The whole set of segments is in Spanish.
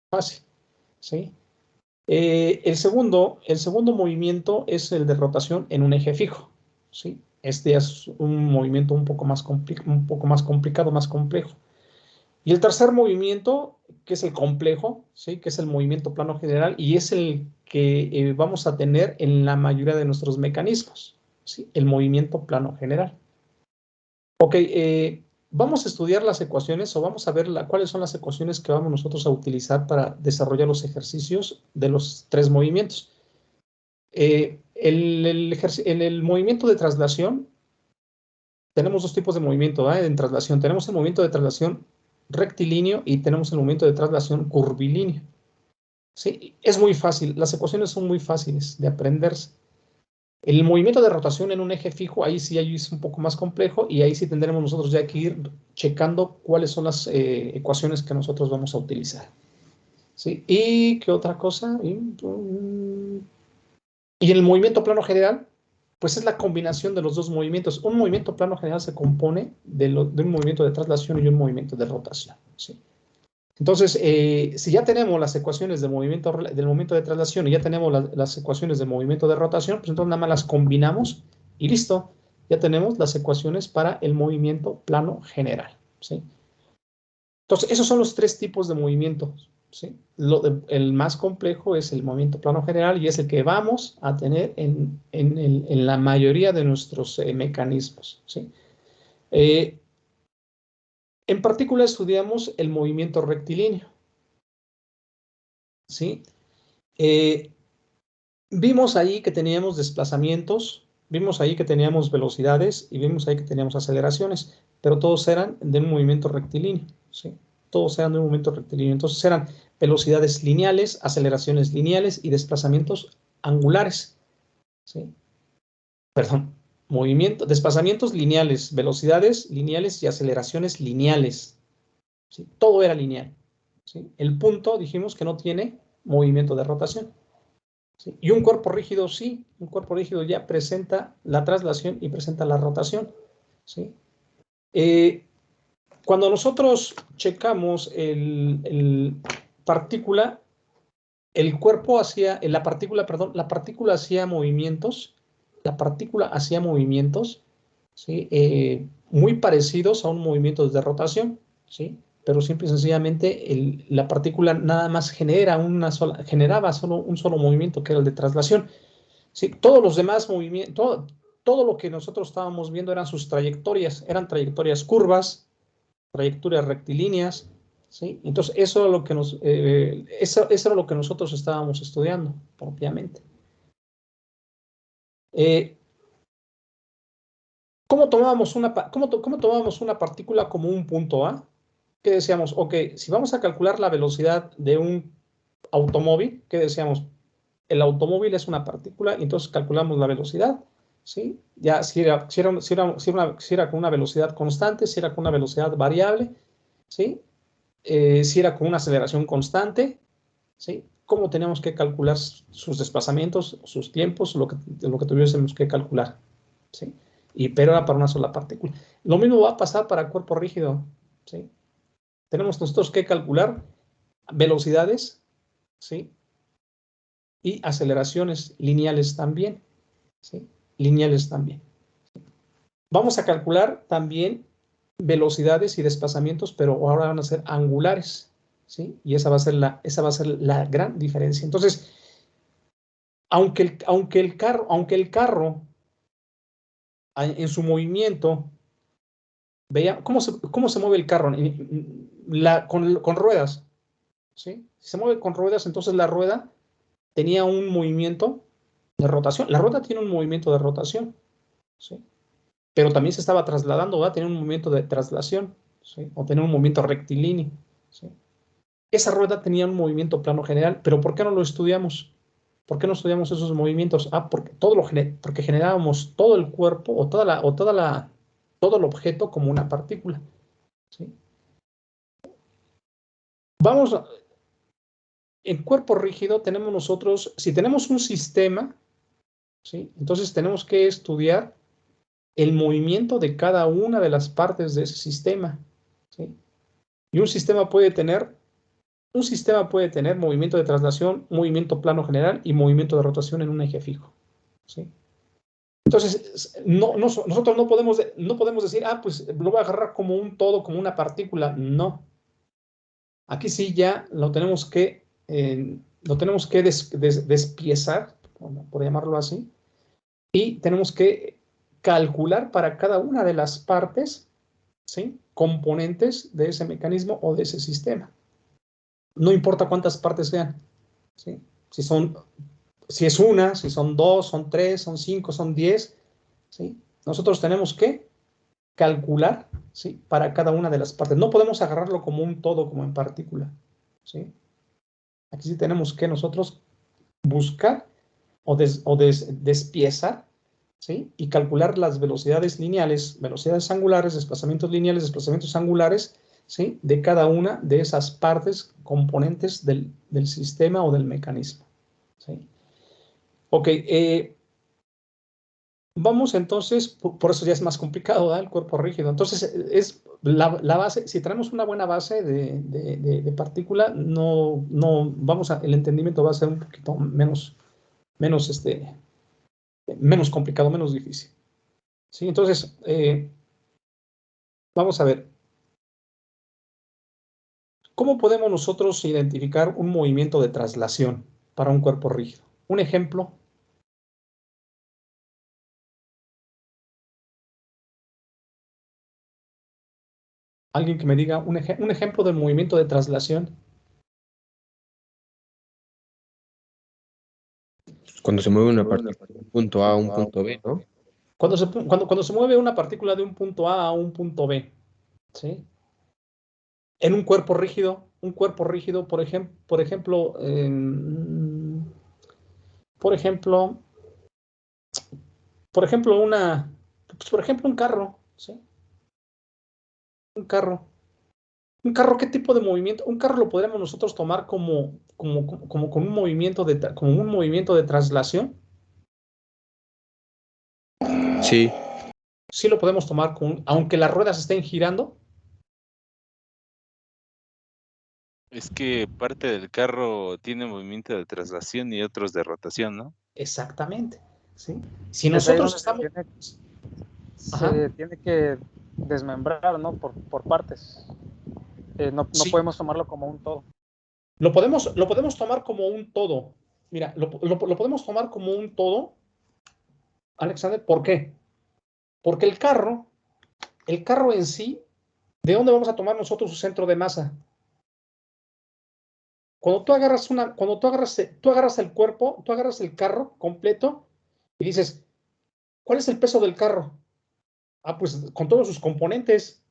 Fácil, ¿sí? El segundo movimiento es el de rotación en un eje fijo, ¿sí? Este es un movimiento un poco más complicado, más complejo. Y el tercer movimiento, que es el complejo, ¿sí? Que es el movimiento plano general y es el que vamos a tener en la mayoría de nuestros mecanismos, ¿sí? El movimiento plano general. Ok, vamos a estudiar las ecuaciones o vamos a ver cuáles son las ecuaciones que vamos nosotros a utilizar para desarrollar los ejercicios de los tres movimientos. En el movimiento de traslación, tenemos dos tipos de movimiento, en traslación. Tenemos el movimiento de traslación rectilíneo y tenemos el movimiento de traslación curvilíneo. ¿Sí? Es muy fácil, las ecuaciones son muy fáciles de aprenderse. El movimiento de rotación en un eje fijo, ahí es un poco más complejo y ahí sí tendremos nosotros ya que ir checando cuáles son las ecuaciones que nosotros vamos a utilizar. ¿Sí? ¿Y qué otra cosa? Y el movimiento plano general, pues es la combinación de los dos movimientos. Un movimiento plano general se compone de un movimiento de traslación y un movimiento de rotación. ¿Sí? Entonces, si ya tenemos las ecuaciones del movimiento de traslación y ya tenemos las ecuaciones del movimiento de rotación, pues entonces nada más las combinamos y listo. Ya tenemos las ecuaciones para el movimiento plano general. ¿Sí? Entonces, esos son los tres tipos de movimientos. ¿Sí? El más complejo es el movimiento plano general y es el que vamos a tener en la mayoría de nuestros mecanismos. ¿Sí? Eh, en particular estudiamos el movimiento rectilíneo. ¿Sí? Eh, Vimos ahí que teníamos desplazamientos, vimos ahí que teníamos velocidades y vimos ahí que teníamos aceleraciones, pero todos eran de un movimiento rectilíneo, ¿sí? Todos eran de un movimiento rectilíneo. Entonces eran velocidades lineales, aceleraciones lineales y desplazamientos angulares, ¿sí? Perdón, desplazamientos lineales, velocidades lineales y aceleraciones lineales, ¿sí? Todo era lineal, ¿sí? El punto, dijimos que no tiene movimiento de rotación. ¿Sí? Y un cuerpo rígido sí, un cuerpo rígido ya presenta la traslación y presenta la rotación. ¿Sí? Eh, Cuando nosotros checamos el partícula, el cuerpo hacía, la partícula, perdón, la partícula hacía movimientos, ¿sí? Muy parecidos a un movimiento de rotación, ¿sí? Pero simple y sencillamente la partícula nada más generaba solo un solo movimiento, que era el de traslación. ¿Sí? Todos los demás movimientos, todo lo que nosotros estábamos viendo eran trayectorias curvas, trayectorias rectilíneas, ¿sí? Entonces, eso era lo que nosotros estábamos estudiando propiamente. Eh, ¿Cómo tomábamos una partícula como un punto A? ¿Qué decíamos? Ok, si vamos a calcular la velocidad de un automóvil, ¿qué decíamos? El automóvil es una partícula y entonces calculamos la velocidad, ¿sí? Ya si era con una velocidad constante, si era con una velocidad variable, ¿sí? Si era con una aceleración constante, ¿sí? ¿Cómo teníamos que calcular sus desplazamientos, sus tiempos, lo que tuviésemos que calcular, ¿sí? Pero era para una sola partícula. Lo mismo va a pasar para el cuerpo rígido, ¿sí? Tenemos nosotros que calcular velocidades, ¿sí? Y aceleraciones lineales también, ¿sí? Lineales también. Vamos a calcular también velocidades y desplazamientos, pero ahora van a ser angulares, ¿sí? Y esa va a ser la gran diferencia. Entonces, aunque el carro en su movimiento, veía cómo se mueve el carro con ruedas, ¿sí? Si se mueve con ruedas, entonces la rueda tenía un movimiento de rotación. La rueda tiene un movimiento de rotación, ¿sí? Pero también se estaba trasladando, va a tener un movimiento de traslación, ¿sí? O tener un movimiento rectilíneo, ¿sí? Esa rueda tenía un movimiento plano general, pero ¿por qué no lo estudiamos? ¿Por qué no estudiamos esos movimientos? Porque generábamos todo el cuerpo todo el objeto como una partícula, ¿sí? Vamos, en cuerpo rígido tenemos nosotros, si tenemos un sistema, ¿sí? Entonces tenemos que estudiar el movimiento de cada una de las partes de ese sistema, ¿sí? Y un sistema puede tener Un sistema puede tener movimiento de traslación, movimiento plano general y movimiento de rotación en un eje fijo, ¿sí? Entonces, nosotros no podemos decir, ah, pues lo voy a agarrar como un todo, como una partícula. No. Aquí sí ya lo tenemos que despiezar, por llamarlo así, y tenemos que calcular para cada una de las partes, ¿sí?, componentes de ese mecanismo o de ese sistema. No importa cuántas partes sean, ¿sí? Si es una, si son dos, son tres, son cinco, son 10, ¿sí? Nosotros tenemos que calcular, ¿sí?, para cada una de las partes. No podemos agarrarlo como un todo, como en partícula, ¿sí? Aquí sí tenemos que nosotros buscar o despiezar, ¿sí?, y calcular las velocidades lineales, velocidades angulares, desplazamientos angulares, ¿sí?, de cada una de esas partes, componentes del sistema o del mecanismo, ¿sí? Ok, vamos entonces, por eso ya es más complicado, ¿verdad?, el cuerpo rígido. Entonces, es la base, si tenemos una buena base de partícula, el entendimiento va a ser un poquito menos, menos complicado, menos difícil, ¿sí? Entonces, vamos a ver, ¿cómo podemos nosotros identificar un movimiento de traslación para un cuerpo rígido? Un ejemplo. Alguien que me diga un ejemplo de movimiento de traslación. Cuando se mueve una partícula de un punto A a un punto B, ¿no? Cuando se mueve una partícula de un punto A a un punto B, ¿sí?, en un cuerpo rígido, por ejemplo, un carro, ¿sí? Un carro. Un carro, ¿qué tipo de movimiento? Un carro lo podríamos nosotros tomar como con un movimiento de traslación. Sí, Sí lo podemos tomar aunque las ruedas estén girando. Es que parte del carro tiene movimiento de traslación y otros de rotación, ¿no? Exactamente, ¿sí? Si Es ahí nosotros donde estamos... Ajá, se tiene que desmembrar, ¿no? Por partes. No sí, podemos tomarlo como un todo. lo podemos tomar como un todo. Mira, lo podemos tomar como un todo, Alexander. ¿Por qué? Porque el carro en sí, ¿de dónde vamos a tomar nosotros su centro de masa? Cuando tú agarras el cuerpo, tú agarras el carro completo y dices, ¿cuál es el peso del carro? Ah, pues con todos sus componentes,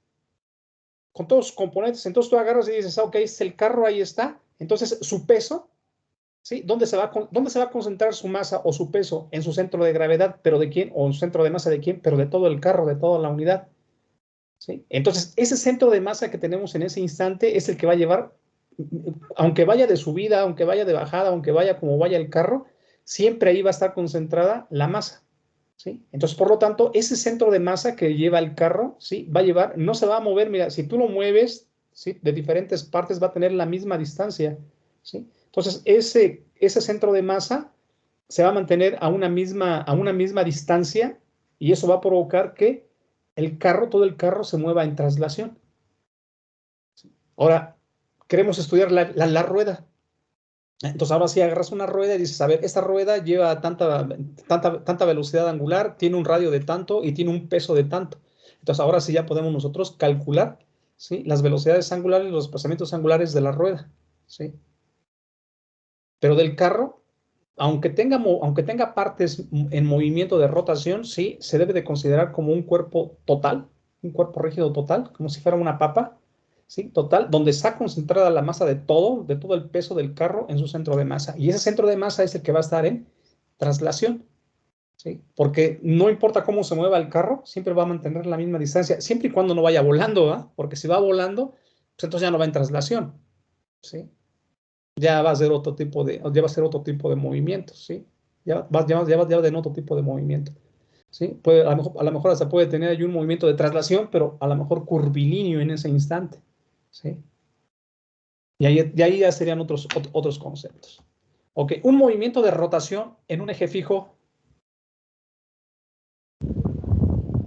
Entonces tú agarras y dices, ah, ok, es el carro, ahí está. Entonces su peso, ¿sí? ¿Dónde se va a concentrar su masa o su peso? En su centro de gravedad, pero ¿de quién? O en su centro de masa de quién, pero de todo el carro, de toda la unidad, ¿sí? Entonces, ese centro de masa que tenemos en ese instante es el que va a llevar, aunque vaya de subida, aunque vaya de bajada, aunque vaya como vaya el carro, siempre ahí va a estar concentrada la masa, ¿sí? Entonces, por lo tanto, ese centro de masa que lleva el carro, ¿sí?, va a llevar, no se va a mover. Mira, si tú lo mueves, ¿sí?, de diferentes partes, va a tener la misma distancia, ¿sí? Entonces, ese centro de masa se va a mantener a una misma distancia, y eso va a provocar que todo el carro se mueva en traslación. Ahora, queremos estudiar la rueda. Entonces, ahora sí agarras una rueda y dices, a ver, esta rueda lleva tanta velocidad angular, tiene un radio de tanto y tiene un peso de tanto. Entonces, ahora sí ya podemos nosotros calcular, ¿sí?, las velocidades angulares, los desplazamientos angulares de la rueda, ¿sí? Pero del carro, aunque tenga partes en movimiento de rotación, sí, se debe de considerar como un cuerpo total, un cuerpo rígido total, como si fuera una papa, ¿sí? Total, donde está concentrada la masa de todo el peso del carro en su centro de masa. Y ese centro de masa es el que va a estar en traslación, ¿sí? Porque no importa cómo se mueva el carro, siempre va a mantener la misma distancia, siempre y cuando no vaya volando, ¿verdad? Porque si va volando, pues entonces ya no va en traslación, ¿sí? Ya va a ser otro tipo de movimientos, ¿sí? Ya va en otro tipo de movimiento, ¿sí? A lo mejor hasta puede tener ahí un movimiento de traslación, pero a lo mejor curvilíneo en ese instante, ¿sí? Y de ahí ya serían otros conceptos. Ok, un movimiento de rotación en un eje fijo.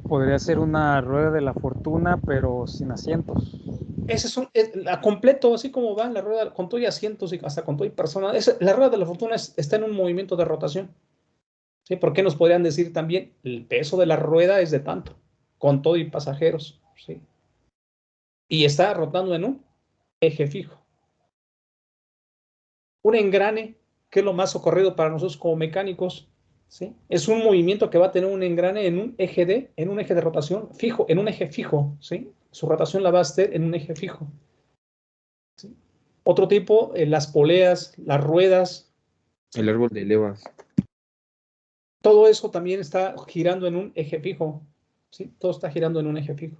Podría ser una rueda de la fortuna, pero sin asientos. Ese es completo, así como va la rueda, con todo y asientos y hasta con todo y personas. La rueda de la fortuna está en un movimiento de rotación. ¿Sí? ¿Por qué nos podrían decir también? El peso de la rueda es de tanto, con todo y pasajeros. ¿Sí? Y está rotando en un eje fijo. Un engrane, que es lo más socorrido para nosotros como mecánicos, ¿sí? Es un movimiento que va a tener un engrane en un eje de rotación fijo, en un eje fijo, ¿sí? Su rotación la va a hacer en un eje fijo. ¿Sí? Otro tipo, las poleas, las ruedas. ¿Sí? El árbol de levas. Todo eso también está girando en un eje fijo. ¿Sí? Todo está girando en un eje fijo.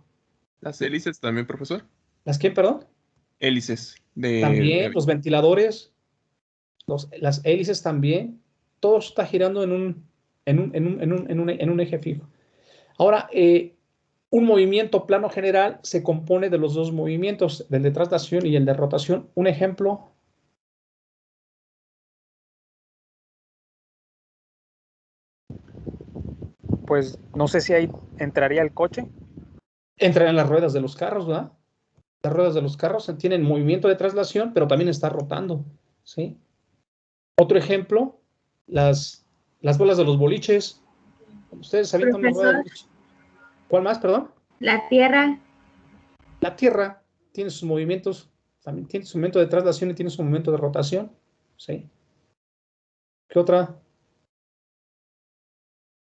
Las hélices también, profesor. ¿Las qué, perdón? Hélices de También avión. los ventiladores, las hélices también. Todo está girando en un eje fijo. Ahora, un movimiento plano general se compone de los dos movimientos, del de traslación y el de rotación. Un ejemplo. Pues no sé si ahí entraría el coche. Entra en las ruedas de los carros, ¿verdad? Las ruedas de los carros tienen movimiento de traslación, pero también está rotando, ¿sí? Otro ejemplo, las bolas de los boliches. Ustedes avientan una rueda de boliche. ¿Cuál más, perdón? La Tierra. La Tierra tiene sus movimientos, también tiene su momento de traslación y tiene su momento de rotación, ¿sí? ¿Qué otra?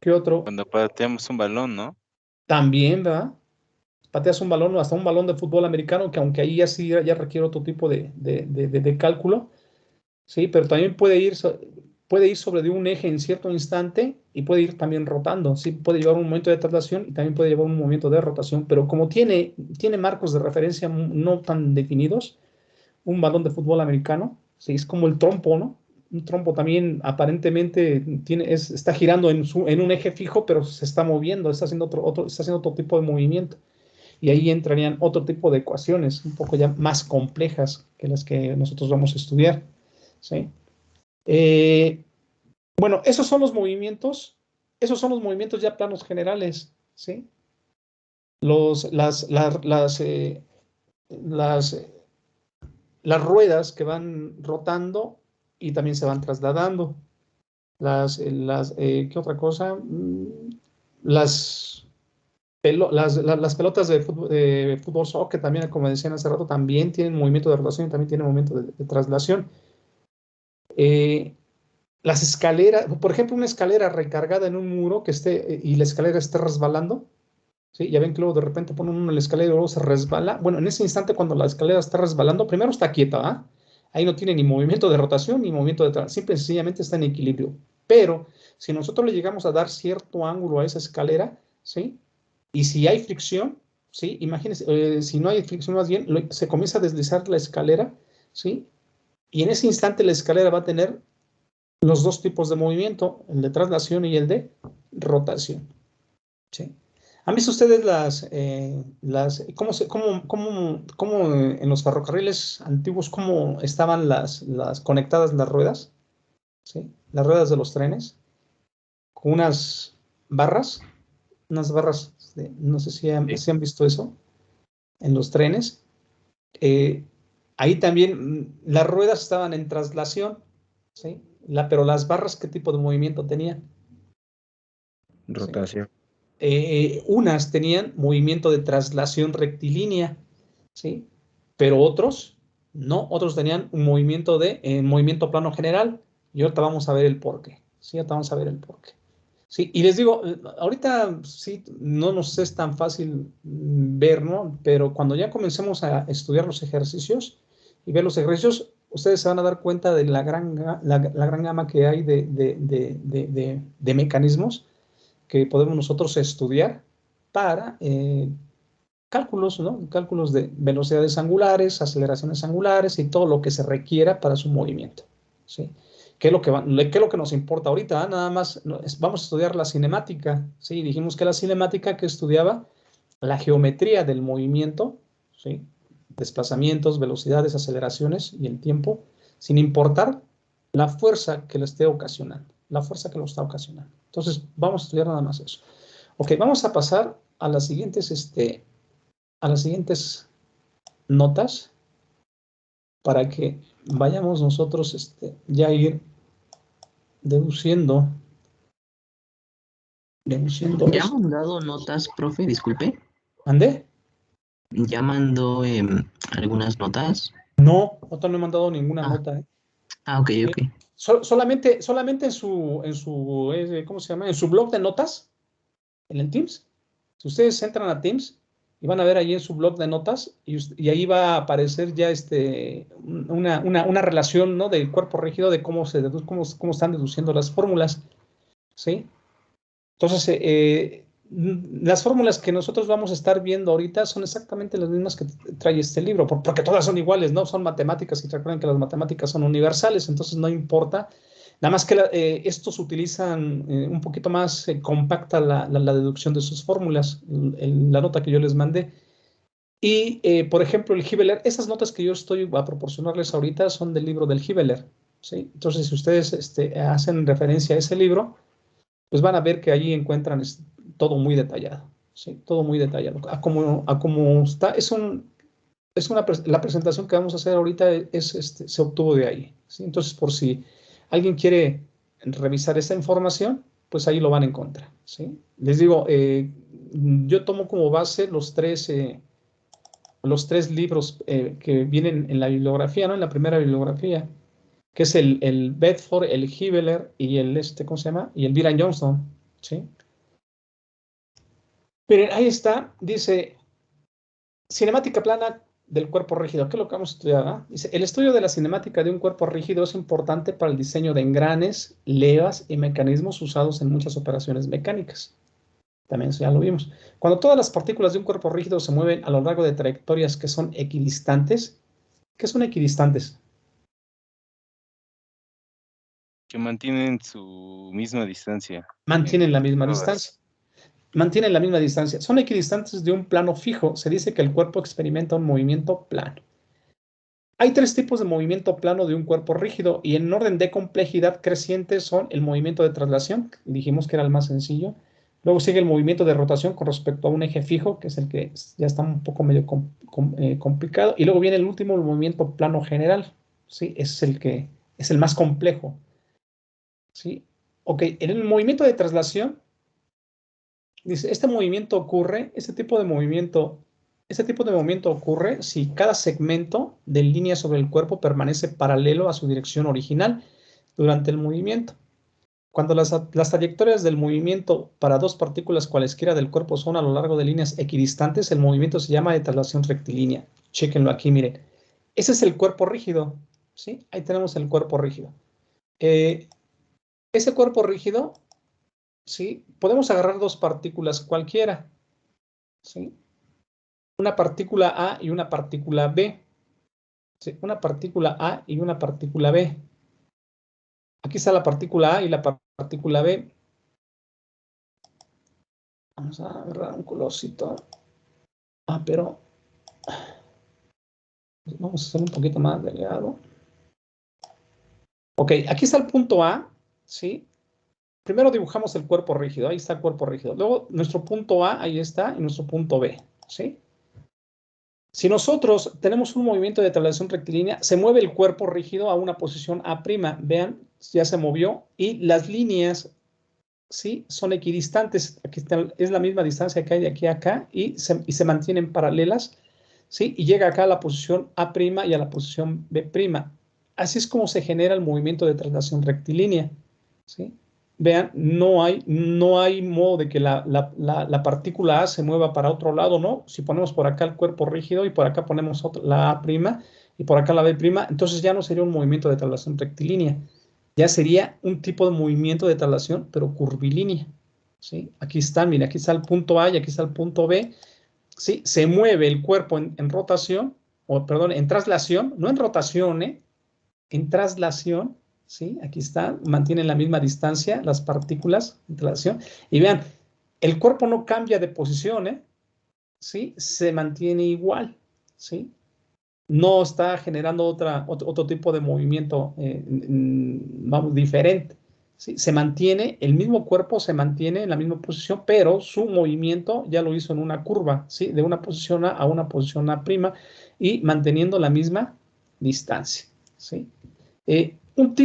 ¿Qué otro? Cuando pateamos un balón, ¿no? También, ¿verdad? Pateas un balón o hasta un balón de fútbol americano, que aunque ahí ya requiere otro tipo de cálculo, ¿sí? Pero también puede ir sobre de un eje en cierto instante y puede ir también rotando, ¿sí? Puede llevar un momento de traslación y también puede llevar un momento de rotación, pero como tiene marcos de referencia no tan definidos, un balón de fútbol americano, ¿sí? Es como el trompo, ¿no? Un trompo también aparentemente está girando en un eje fijo, pero se está moviendo, está haciendo otro tipo de movimiento. Y ahí entrarían otro tipo de ecuaciones, un poco ya más complejas que las que nosotros vamos a estudiar, ¿sí? Bueno, esos son los movimientos ya planos generales, ¿sí? Las ruedas que van rotando y también se van trasladando. ¿Qué otra cosa? Las pelotas de fútbol soccer también, como decían hace rato, también tienen movimiento de rotación y también tienen movimiento de traslación. Las escaleras, por ejemplo, una escalera recargada en un muro que esté y la escalera esté resbalando, ¿sí? Ya ven que luego de repente ponen uno en la escalera y luego se resbala. Bueno, en ese instante cuando la escalera está resbalando, primero está quieta, ¿ah? Ahí no tiene ni movimiento de rotación ni movimiento de traslación, simple y sencillamente está en equilibrio. Pero si nosotros le llegamos a dar cierto ángulo a esa escalera, ¿sí? Y si hay fricción, ¿sí? Imagínense, si no hay fricción más bien, se comienza a deslizar la escalera, ¿sí? Y en ese instante la escalera va a tener los dos tipos de movimiento, el de traslación y el de rotación, ¿sí? ¿Han visto ustedes cómo en los ferrocarriles antiguos, cómo estaban conectadas las ruedas? ¿Sí? Las ruedas de los trenes, con unas barras, no sé si han visto eso, en los trenes. Ahí también las ruedas estaban en traslación, ¿sí? Pero las barras, ¿qué tipo de movimiento tenían? Rotación. Unas tenían movimiento de traslación rectilínea, ¿sí? Pero otros no, otros tenían un movimiento plano general. Y ahorita vamos a ver el porqué, ¿sí? Ahorita vamos a ver el porqué. Sí, y les digo, ahorita sí, no nos es tan fácil ver, ¿no? Pero cuando ya comencemos a estudiar los ejercicios y ver los ejercicios, ustedes se van a dar cuenta de la gran gama que hay de mecanismos que podemos nosotros estudiar para cálculos, ¿no? Cálculos de velocidades angulares, aceleraciones angulares y todo lo que se requiera para su movimiento, ¿sí? ¿Qué es lo que nos importa ahorita? Nada más vamos a estudiar la cinemática, ¿sí? Dijimos que la cinemática que estudiaba la geometría del movimiento, ¿sí? desplazamientos, velocidades, aceleraciones y el tiempo, sin importar la fuerza que le esté ocasionando, la fuerza que lo está ocasionando. Entonces, vamos a estudiar nada más eso. Ok, vamos a pasar a las siguientes notas para que vayamos nosotros ya ir deduciendo ¿Ya eso. han dado notas, profe? Disculpe. ¿Andé? ¿Ya mandó algunas notas? No me he mandado ninguna Ah. nota. Ok, ok. Solamente en su ¿cómo se llama? En su blog de notas, en el Teams. Si ustedes entran a Teams y van a ver ahí en su blog de notas y ahí va a aparecer ya una relación, ¿no? Del cuerpo rígido, de cómo están deduciendo las fórmulas, ¿sí? Entonces, las fórmulas que nosotros vamos a estar viendo ahorita son exactamente las mismas que trae este libro, porque todas son iguales, ¿no? Son matemáticas, y recuerden que las matemáticas son universales, entonces no importa. Nada más que estos utilizan un poquito más compacta la deducción de sus fórmulas, la nota que yo les mandé. Y, por ejemplo, el Hibeler, esas notas que yo estoy a proporcionarles ahorita son del libro del Hibeler, ¿sí? Entonces, si ustedes hacen referencia a ese libro, pues van a ver que allí encuentran todo muy detallado, ¿sí? Todo muy detallado. A como está, la presentación que vamos a hacer ahorita se obtuvo de ahí, ¿sí? Entonces, por si alguien quiere revisar esa información, pues ahí lo van a encontrar, ¿sí? Les digo, yo tomo como base los tres libros que vienen en la bibliografía, ¿no? En la primera bibliografía, que es el Bedford, el Hibeler y ¿cómo se llama? Y el Byron Johnston, ¿sí? Miren, ahí está, dice, cinemática plana del cuerpo rígido. ¿Qué es lo que vamos a estudiar? ¿Ah? Dice, el estudio de la cinemática de un cuerpo rígido es importante para el diseño de engranes, levas y mecanismos usados en muchas operaciones mecánicas. También eso ya lo vimos. Cuando todas las partículas de un cuerpo rígido se mueven a lo largo de trayectorias que son equidistantes, ¿qué son equidistantes? Que mantienen su misma distancia. Mantienen la misma todas. distancia. Mantienen la misma distancia. Son equidistantes de un plano fijo. Se dice que el cuerpo experimenta un movimiento plano. Hay tres tipos de movimiento plano de un cuerpo rígido y en orden de complejidad creciente son el movimiento de traslación, dijimos que era el más sencillo. Luego sigue el movimiento de rotación con respecto a un eje fijo, que es el que ya está un poco medio complicado. Y luego viene el último, el movimiento plano general. ¿Sí? Es el que es el más complejo. ¿Sí? Ok, en el movimiento de traslación, dice, este tipo de movimiento ocurre si cada segmento de línea sobre el cuerpo permanece paralelo a su dirección original durante el movimiento. Cuando las trayectorias del movimiento para dos partículas cualesquiera del cuerpo son a lo largo de líneas equidistantes, el movimiento se llama de traslación rectilínea. Chéquenlo aquí, miren. Ese es el cuerpo rígido, ¿sí? Ahí tenemos el cuerpo rígido. Ese cuerpo rígido, ¿sí? Podemos agarrar dos partículas cualquiera, ¿sí? Una partícula A y una partícula B. ¿Sí? Una partícula A y una partícula B. Aquí está la partícula A y la partícula B. Vamos a agarrar un colorcito. Pero vamos a hacer un poquito más delgado. Ok, aquí está el punto A, ¿sí? Primero dibujamos el cuerpo rígido. Ahí está el cuerpo rígido. Luego nuestro punto A, ahí está, y nuestro punto B, ¿sí? Si nosotros tenemos un movimiento de traslación rectilínea, se mueve el cuerpo rígido a una posición A'. Vean, ya se movió. Y las líneas, ¿sí? Son equidistantes. Aquí es la misma distancia que hay de aquí a acá y se mantienen paralelas, ¿sí? Y llega acá a la posición A' y a la posición B'. Así es como se genera el movimiento de traslación rectilínea, ¿sí? Vean, no hay modo de que la partícula A se mueva para otro lado, ¿no? Si ponemos por acá el cuerpo rígido y por acá ponemos la A' y por acá la B', entonces ya no sería un movimiento de traslación rectilínea. Ya sería un tipo de movimiento de traslación, pero curvilínea, ¿sí? Aquí está, mira, aquí está el punto A y aquí está el punto B, ¿sí? Se mueve el cuerpo en rotación, o perdón, en traslación, no en rotación, en traslación, ¿sí? Aquí está, mantienen la misma distancia las partículas en traslación. Y vean, el cuerpo no cambia de posición, ¿sí? Se mantiene igual, ¿sí? no está generando otro tipo de movimiento vamos, diferente. ¿Sí? Se mantiene, el mismo cuerpo se mantiene en la misma posición, pero su movimiento ya lo hizo en una curva, ¿sí? De una posición A una posición A' y manteniendo la misma distancia. ¿Sí? Un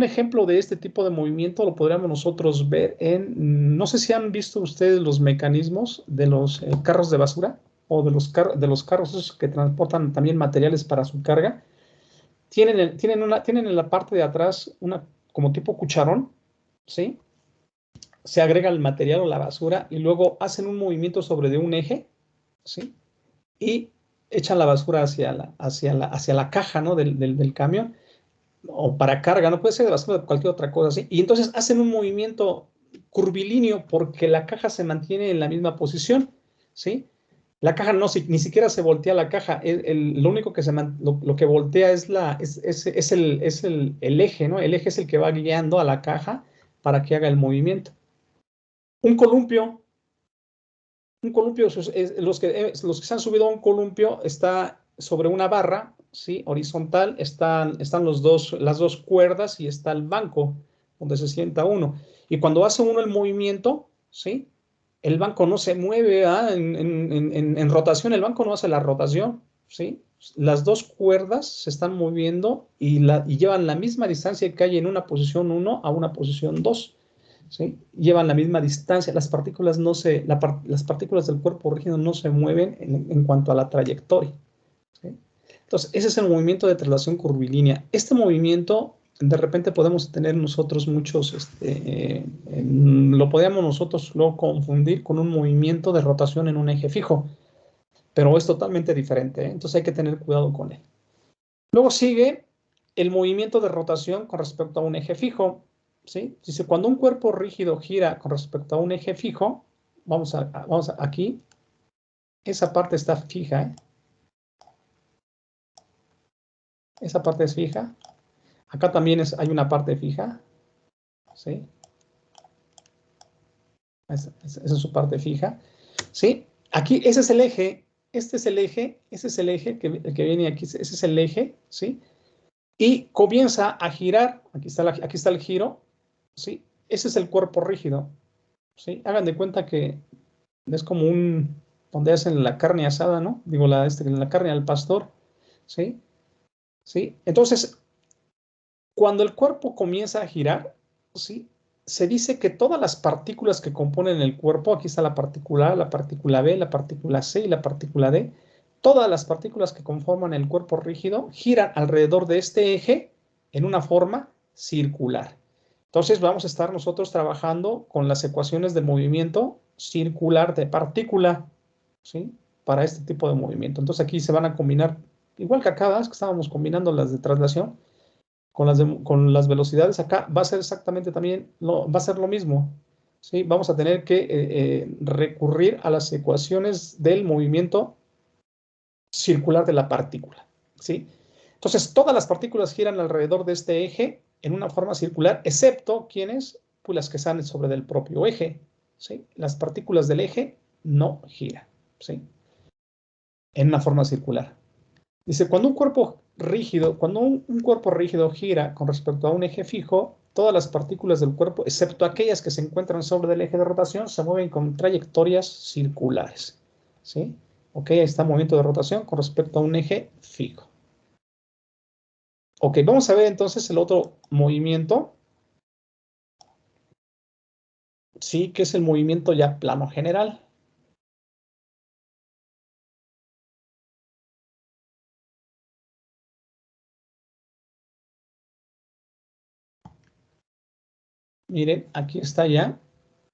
ejemplo de este tipo de movimiento lo podríamos nosotros ver no sé si han visto ustedes los mecanismos de los carros de basura o de los carros esos que transportan también materiales para su carga. Tienen en la parte de atrás una como tipo cucharón, ¿sí? Se agrega el material o la basura y luego hacen un movimiento sobre de un eje, ¿sí? Y echan la basura hacia la caja, ¿no? del camión o para carga, no puede ser de basura, de cualquier otra cosa así. Y entonces hacen un movimiento curvilíneo porque la caja se mantiene en la misma posición, ¿sí? La caja ni siquiera se voltea la caja, lo único que lo que voltea es el eje, ¿no? El eje es el que va guiando a la caja para que haga el movimiento. Un columpio, los que se han subido a un columpio está sobre una barra, ¿sí? Horizontal, están las dos cuerdas y está el banco donde se sienta uno. Y cuando hace uno el movimiento, ¿sí? El banco no se mueve, en rotación, el banco no hace la rotación, ¿sí? Las dos cuerdas se están moviendo y llevan la misma distancia que hay en una posición 1 a una posición 2. ¿Sí? Llevan la misma distancia, las partículas del cuerpo rígido no se mueven en cuanto a la trayectoria. ¿Sí? Entonces, ese es el movimiento de traslación curvilínea. Este movimiento, de repente podemos tener nosotros lo podríamos nosotros luego confundir con un movimiento de rotación en un eje fijo, pero es totalmente diferente, ¿eh? Entonces hay que tener cuidado con él. Luego sigue el movimiento de rotación con respecto a un eje fijo. ¿Sí? Dice, cuando un cuerpo rígido gira con respecto a un eje fijo, vamos aquí, esa parte está fija, ¿eh? Esa parte es fija. Acá también hay una parte fija, ¿sí? Esa es su parte fija, ¿sí? Aquí, ese es el eje, ese es el eje que viene aquí, ese es el eje, ¿sí? Y comienza a girar, aquí está el giro, ¿sí? Ese es el cuerpo rígido, ¿sí? Hagan de cuenta que es como donde hacen la carne asada, ¿no? Digo, la carne al pastor, ¿sí? ¿Sí? Entonces, cuando el cuerpo comienza a girar, ¿sí? Se dice que todas las partículas que componen el cuerpo, aquí está la partícula A, la partícula B, la partícula C y la partícula D, todas las partículas que conforman el cuerpo rígido giran alrededor de este eje en una forma circular. Entonces vamos a estar nosotros trabajando con las ecuaciones de movimiento circular de partícula, ¿sí? Para este tipo de movimiento. Entonces aquí se van a combinar, igual que acá, es que estábamos combinando las de traslación con las velocidades, acá va a ser exactamente también, va a ser lo mismo, ¿sí? Vamos a tener que recurrir a las ecuaciones del movimiento circular de la partícula, ¿sí? Entonces, todas las partículas giran alrededor de este eje en una forma circular, excepto ¿quiénes? Pues las que están sobre del propio eje, ¿sí? Las partículas del eje no giran, ¿sí? En una forma circular. Dice, cuando un cuerpo rígido gira con respecto a un eje fijo, todas las partículas del cuerpo, excepto aquellas que se encuentran sobre el eje de rotación, se mueven con trayectorias circulares, ¿sí? Ok, ahí está movimiento de rotación con respecto a un eje fijo. Ok, vamos a ver entonces el otro movimiento, sí, que es el movimiento ya plano general. Miren, aquí está ya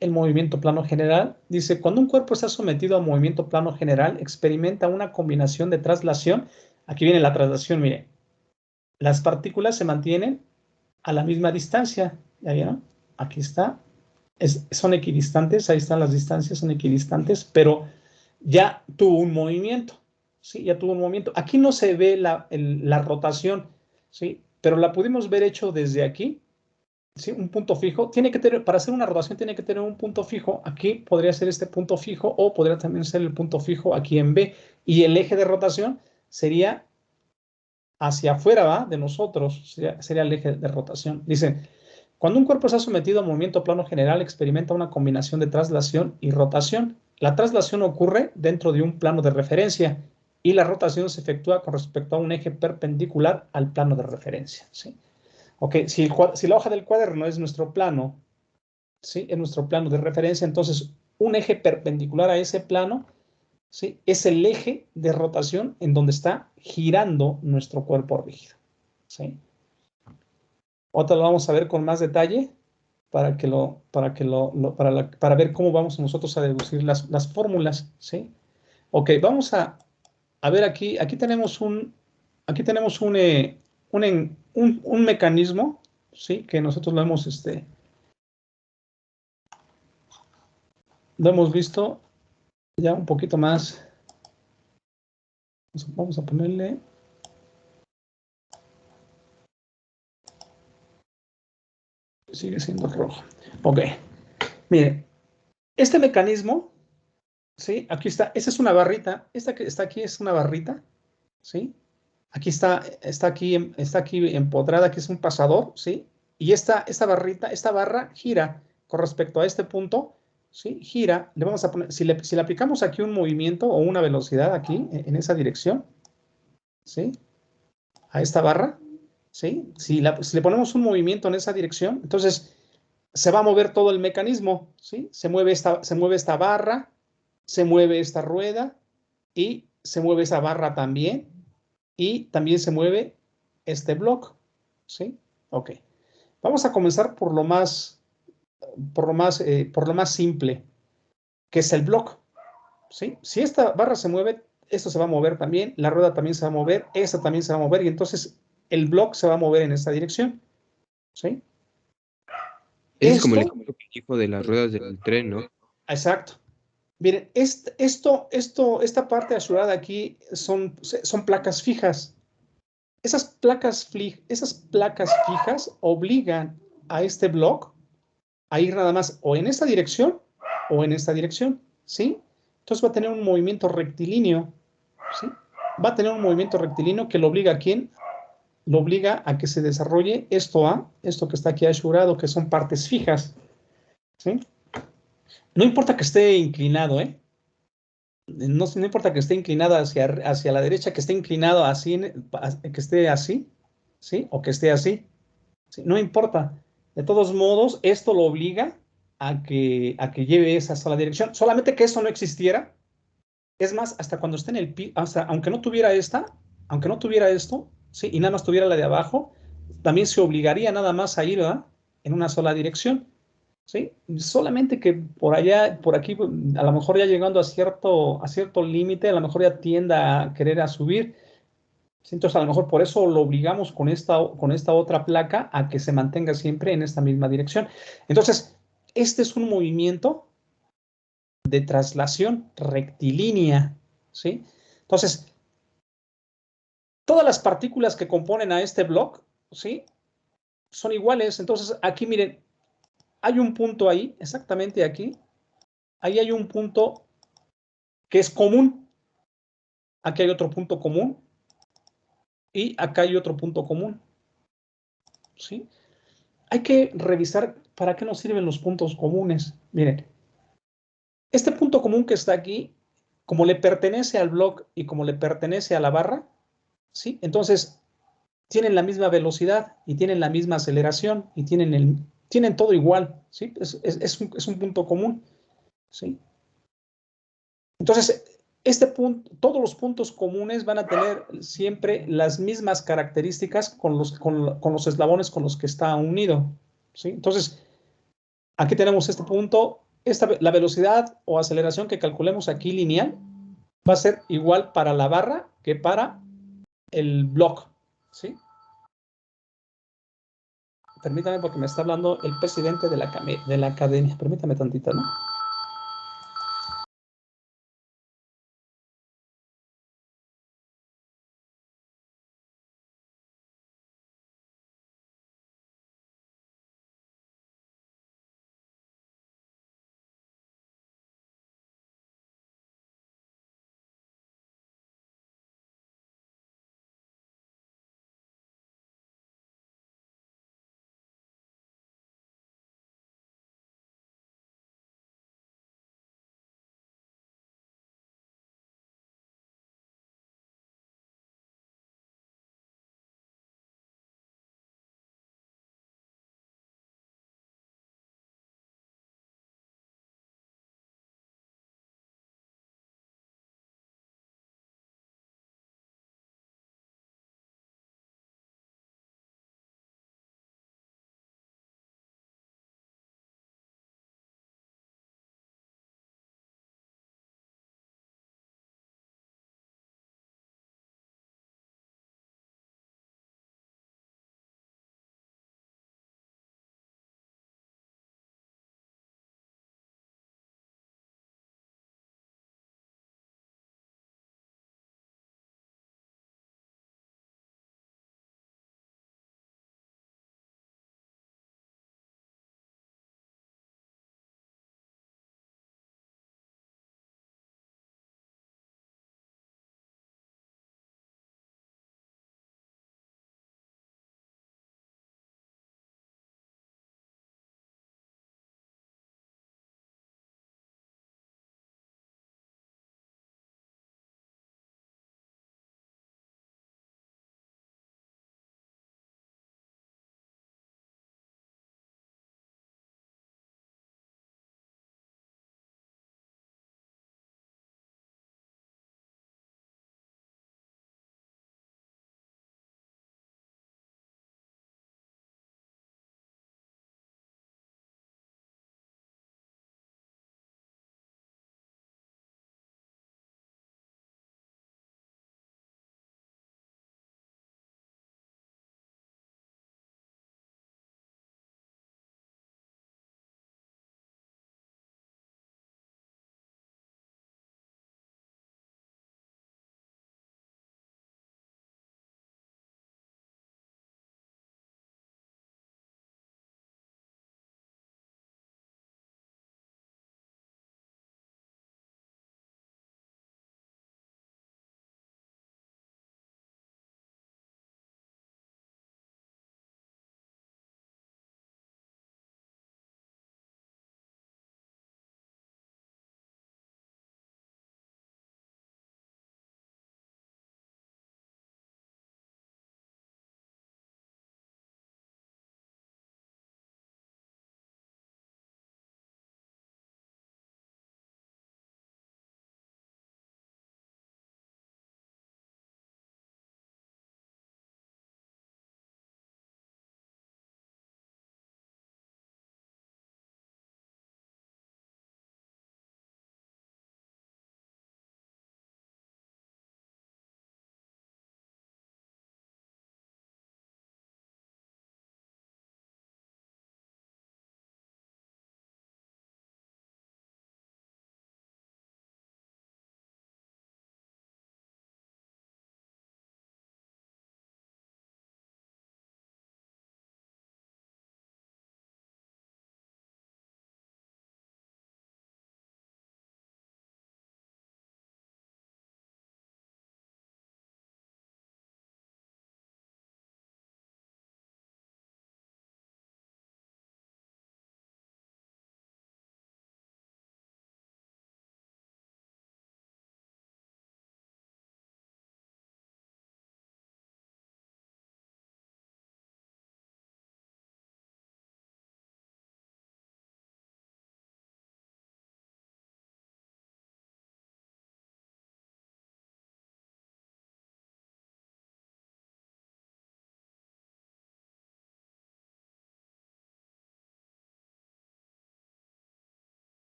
el movimiento plano general. Dice, cuando un cuerpo está sometido a movimiento plano general, experimenta una combinación de traslación. Aquí viene la traslación, miren. Las partículas se mantienen a la misma distancia. ¿Ya vieron? Aquí está. Son equidistantes, ahí están las distancias, son equidistantes, pero ya tuvo un movimiento. ¿Sí? Ya tuvo un movimiento. Aquí no se ve la rotación, ¿sí? Pero la pudimos ver hecho desde aquí. ¿Sí? Un punto fijo, para hacer una rotación tiene que tener un punto fijo, aquí podría ser este punto fijo o podría también ser el punto fijo aquí en B, Y el eje de rotación sería hacia afuera, ¿va? De nosotros, sería el eje de rotación. Dice, cuando un cuerpo está sometido a movimiento plano general, experimenta una combinación de traslación y rotación. La traslación ocurre dentro de un plano de referencia y la rotación se efectúa con respecto a un eje perpendicular al plano de referencia, ¿sí? Ok, si la hoja del cuaderno es nuestro plano, ¿sí? Es nuestro plano de referencia, entonces un eje perpendicular a ese plano, ¿sí? Es el eje de rotación en donde está girando nuestro cuerpo rígido, ¿sí? Otra lo vamos a ver con más detalle para ver cómo vamos nosotros a deducir las fórmulas, ¿sí? Ok, vamos a ver aquí tenemos un mecanismo, ¿sí? Que nosotros lo hemos visto ya un poquito más. Vamos a ponerle. Sigue siendo rojo. Ok. Mire, este mecanismo, ¿sí? Aquí está. Esa es una barrita. Esta que está aquí es una barrita, ¿sí? Aquí está aquí empotrada, aquí es un pasador, ¿sí? Y esta barra gira con respecto a este punto, ¿sí? Gira, le vamos a poner, si le aplicamos aquí un movimiento o una velocidad aquí, en esa dirección, ¿sí? A esta barra, ¿sí? Si le ponemos un movimiento en esa dirección, entonces se va a mover todo el mecanismo, ¿sí? Se mueve esta barra, se mueve esta rueda y se mueve esa barra también y también se mueve este bloque, ¿sí? Ok. Vamos a comenzar por lo más simple, que es el bloque, ¿sí? Si esta barra se mueve, esto se va a mover también, la rueda también se va a mover, esta también se va a mover y entonces el bloque se va a mover en esta dirección, ¿sí? Ese es como el Esto, ejemplo que dijo de las ruedas del tren, ¿no? exacto. Miren, esta parte azulada aquí son placas fijas. Esas placas fijas obligan a este bloque a ir nada más o en esta dirección o en esta dirección, ¿sí? Entonces va a tener un movimiento rectilíneo, ¿sí? Va a tener un movimiento rectilíneo que lo obliga a quién? Lo obliga a que se desarrolle esto que está aquí asegurado, que son partes fijas, ¿sí? No importa que esté inclinado, ¿eh? No importa que esté inclinada hacia la derecha, que esté inclinado así, que esté así, ¿sí? O que esté así, ¿sí? No importa. De todos modos, esto lo obliga a que lleve esa sola dirección. Solamente que eso no existiera. Es más, hasta cuando esté en el piso, aunque no tuviera aunque no tuviera esto, ¿sí? Y nada más tuviera la de abajo, también se obligaría nada más a ir, ¿verdad? En una sola dirección. ¿Sí? Solamente que por aquí, a lo mejor ya llegando a cierto límite, a lo mejor ya tienda a querer a subir. ¿Sí? Entonces, a lo mejor por eso lo obligamos con esta otra placa a que se mantenga siempre en esta misma dirección. Entonces, este es un movimiento de traslación rectilínea, ¿sí? Entonces, todas las partículas que componen a este bloque, ¿sí? Son iguales. Entonces, aquí miren, hay un punto ahí, exactamente aquí. Ahí hay un punto que es común. Aquí hay otro punto común y acá hay otro punto común, ¿sí? Hay que revisar para qué nos sirven los puntos comunes. Miren, este punto común que está aquí, como le pertenece al bloque y como le pertenece a la barra, ¿sí? Entonces, tienen la misma velocidad y tienen la misma aceleración y tienen todo igual, ¿sí? Es un punto común, ¿sí? Entonces, todos los puntos comunes van a tener siempre las mismas características con los eslabones con los que está unido, ¿sí? Entonces, aquí tenemos este punto, la velocidad o aceleración que calculemos aquí lineal va a ser igual para la barra que para el bloque, ¿sí? Permítame porque me está hablando el presidente de la academia. Permítame tantito, ¿no?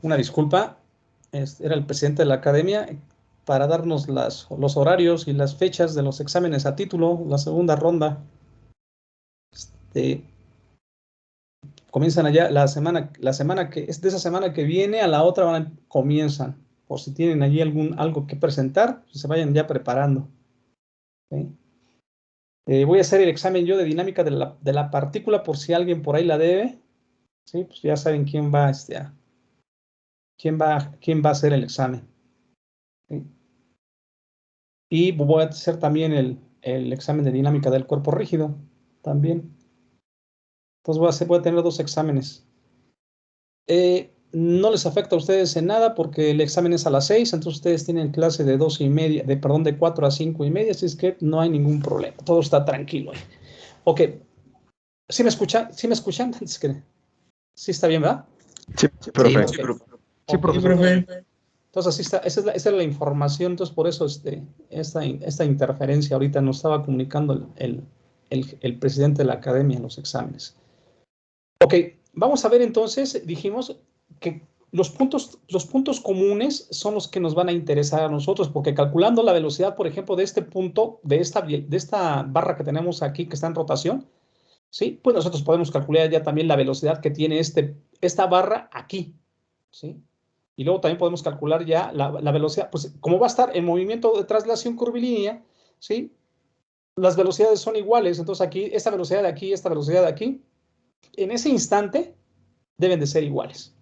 Una disculpa, era el presidente de la academia para darnos los horarios y las fechas de los exámenes a título, la segunda ronda. Comienzan allá la semana que es de esa semana que viene a la otra comienzan. Por si tienen allí algo que presentar, se vayan ya preparando. ¿Sí? Voy a hacer el examen yo de dinámica de la partícula por si alguien por ahí la debe. ¿Sí? Pues ya saben quién va, quién va a hacer el examen. ¿Sí? Y voy a hacer también el examen de dinámica del cuerpo rígido. También. Entonces voy a tener 2 exámenes. No les afecta a ustedes en nada porque el examen es a las 6, entonces ustedes tienen clase de 2:30, de 4 a 5:30, así es que no hay ningún problema. Todo está tranquilo. Ok. ¿Sí me escuchan? ¿Sí me escuchan? Sí está bien, ¿verdad? Sí, profe. Sí, Sí, profesor. Entonces, así está, esa es la información. Entonces, por eso esta interferencia ahorita nos estaba comunicando el presidente de la academia en los exámenes. Ok, vamos a ver entonces, dijimos que los puntos comunes son los que nos van a interesar a nosotros, porque calculando la velocidad, por ejemplo, de este punto, de esta barra que tenemos aquí, que está en rotación, ¿sí? Pues nosotros podemos calcular ya también la velocidad que tiene esta barra aquí, ¿sí? Y luego también podemos calcular ya la velocidad, pues como va a estar en movimiento de traslación curvilínea, ¿sí? Las velocidades son iguales, entonces aquí, esta velocidad de aquí, esta velocidad de aquí, en ese instante deben de ser iguales,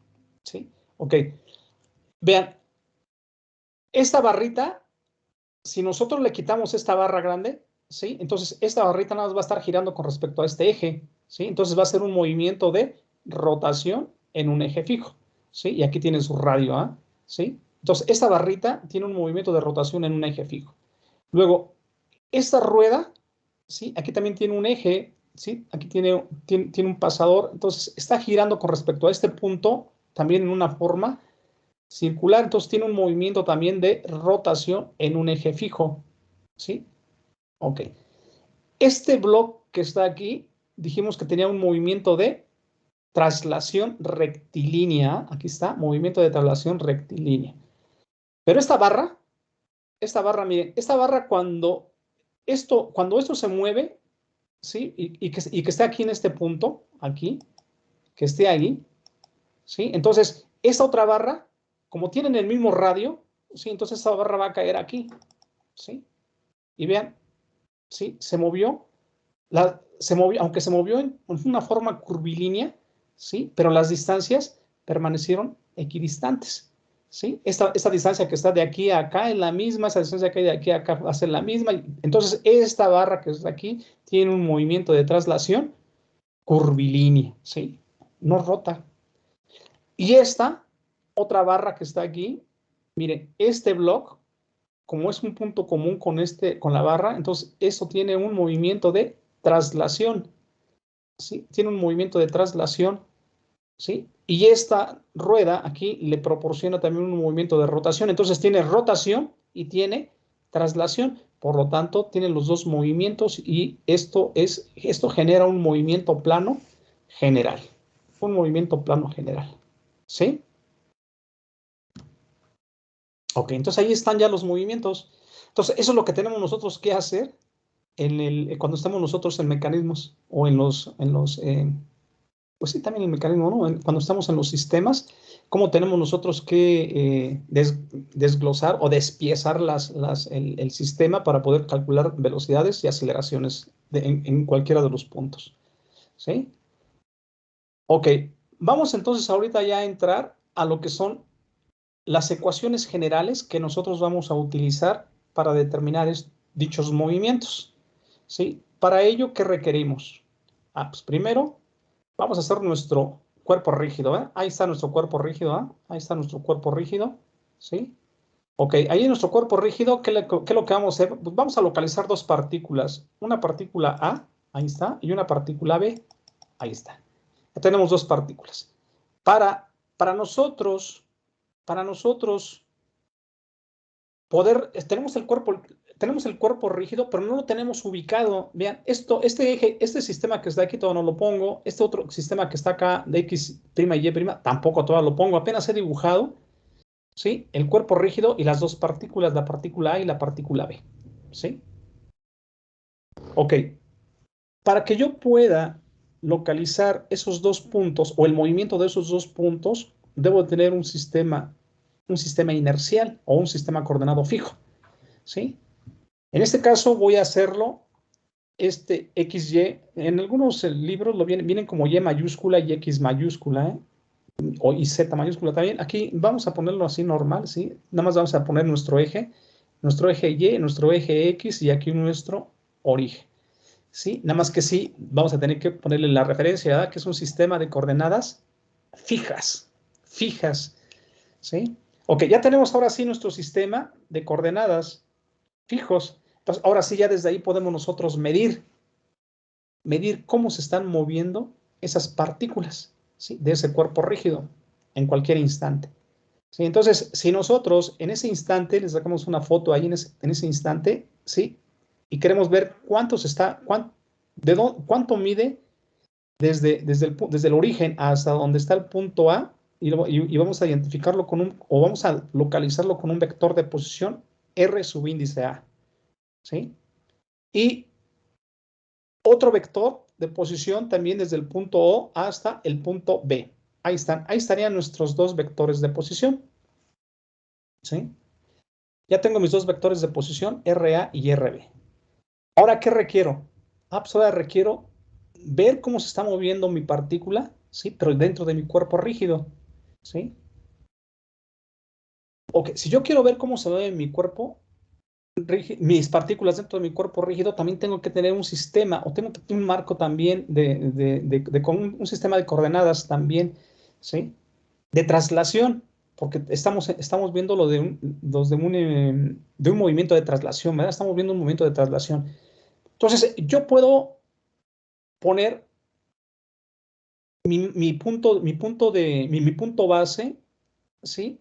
¿sí? Ok, vean, esta barrita, si nosotros le quitamos esta barra grande, ¿sí? Entonces esta barrita nada más va a estar girando con respecto a este eje, ¿sí? Entonces va a ser un movimiento de rotación en un eje fijo, ¿sí? Y aquí tiene su radio, ¿ah? ¿Sí? Entonces esta barrita tiene un movimiento de rotación en un eje fijo. Luego, esta rueda, ¿sí? Aquí también tiene un eje, ¿sí? Aquí tiene un pasador, entonces está girando con respecto a este punto, también en una forma circular, entonces tiene un movimiento también de rotación en un eje fijo, ¿sí? Ok. Este bloque que está aquí, dijimos que tenía un movimiento de traslación rectilínea, aquí está, movimiento de traslación rectilínea. Pero esta barra, miren, esta barra cuando esto se mueve, ¿sí? Y que esté aquí en este punto, aquí, que esté ahí, ¿sí? Entonces, esta otra barra, como tienen el mismo radio, ¿sí? Entonces esta barra va a caer aquí, ¿sí? Y vean, ¿sí? Se movió, aunque se movió en una forma curvilínea, ¿sí? Pero las distancias permanecieron equidistantes, ¿sí? Esta distancia que está de aquí a acá es la misma, esa distancia que hay de aquí a acá va a ser la misma. Entonces, esta barra que está aquí tiene un movimiento de traslación curvilínea, ¿sí? No rota. Y esta otra barra que está aquí, miren, este bloque, como es un punto común con la barra, entonces eso tiene un movimiento de traslación, ¿sí? Tiene un movimiento de traslación, ¿sí? Y esta rueda aquí le proporciona también un movimiento de rotación, entonces tiene rotación y tiene traslación, por lo tanto tiene los dos movimientos y esto genera un movimiento plano general, ¿sí? Ok, entonces ahí están ya los movimientos. Entonces, eso es lo que tenemos nosotros que hacer cuando estamos nosotros en mecanismos o pues sí, también en mecanismo, ¿no? Cuando estamos en los sistemas, cómo tenemos nosotros que desglosar o despiezar el sistema para poder calcular velocidades y aceleraciones en cualquiera de los puntos, ¿sí? Ok, vamos entonces ahorita ya a entrar a lo que son las ecuaciones generales que nosotros vamos a utilizar para determinar dichos movimientos, ¿sí? Para ello, ¿qué requerimos? Pues primero vamos a hacer nuestro cuerpo rígido, ¿eh? Ahí está nuestro cuerpo rígido, ¿eh? Ahí está nuestro cuerpo rígido, ¿sí? Ok, ahí en nuestro cuerpo rígido, ¿qué es lo que vamos a hacer? Pues vamos a localizar dos partículas, una partícula A, ahí está, y una partícula B, ahí está. Ya tenemos dos partículas. Para nosotros tenemos el cuerpo, tenemos el cuerpo rígido, pero no lo tenemos ubicado. Vean, este eje, este sistema que está aquí todavía no lo pongo. Este otro sistema que está acá de X' y Y' tampoco todavía lo pongo. Apenas he dibujado, ¿sí? El cuerpo rígido y las dos partículas, la partícula A y la partícula B, ¿sí? Ok. Para que yo pueda localizar esos dos puntos o el movimiento de esos dos puntos, debo tener un sistema inercial o un sistema coordenado fijo, ¿sí? En este caso voy a hacerlo, XY, en algunos libros vienen como Y mayúscula y X mayúscula, y Z mayúscula también. Aquí vamos a ponerlo así normal, ¿sí? Nada más vamos a poner nuestro eje Y, nuestro eje X y aquí nuestro origen, ¿sí? Nada más que sí, vamos a tener que ponerle la referencia, ¿verdad? Que es un sistema de coordenadas fijas, ¿sí? Ok, ya tenemos ahora sí nuestro sistema de coordenadas fijos. Entonces, ahora sí, ya desde ahí podemos nosotros medir cómo se están moviendo esas partículas, ¿sí? De ese cuerpo rígido en cualquier instante, ¿sí? Entonces, si nosotros en ese instante les sacamos una foto ahí en ese instante, ¿sí? Y queremos ver cuánto mide desde el origen hasta donde está el punto A, y vamos a identificarlo o vamos a localizarlo con un vector de posición R subíndice A, ¿sí? Y otro vector de posición también desde el punto O hasta el punto B. Ahí estarían nuestros dos vectores de posición, ¿sí? Ya tengo mis dos vectores de posición, RA y RB. Ahora, ¿qué requiero? Pues ahora requiero ver cómo se está moviendo mi partícula, ¿sí? Pero dentro de mi cuerpo rígido, ¿sí? Ok, si yo quiero ver cómo se mueve mi cuerpo, mis partículas dentro de mi cuerpo rígido, también tengo que tener un sistema, o tengo que tener un marco también con un sistema de coordenadas también, ¿sí? De traslación, porque estamos viendo de un movimiento de traslación, ¿verdad? Estamos viendo un movimiento de traslación. Entonces, yo puedo poner mi punto base, ¿sí?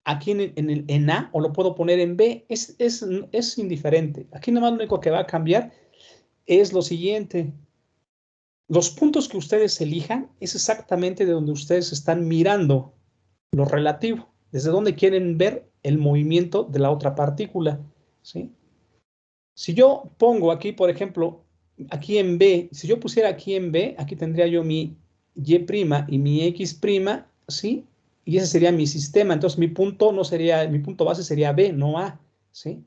Aquí en A, o lo puedo poner en B, es indiferente. Aquí nada más lo único que va a cambiar es lo siguiente. Los puntos que ustedes elijan es exactamente de donde ustedes están mirando lo relativo, desde donde quieren ver el movimiento de la otra partícula, ¿sí? Si yo pongo aquí, por ejemplo, aquí en B, si yo pusiera aquí en B, aquí tendría yo mi Y' y mi X', ¿sí? Y ese sería mi sistema. Entonces mi punto base sería B, no A, ¿sí?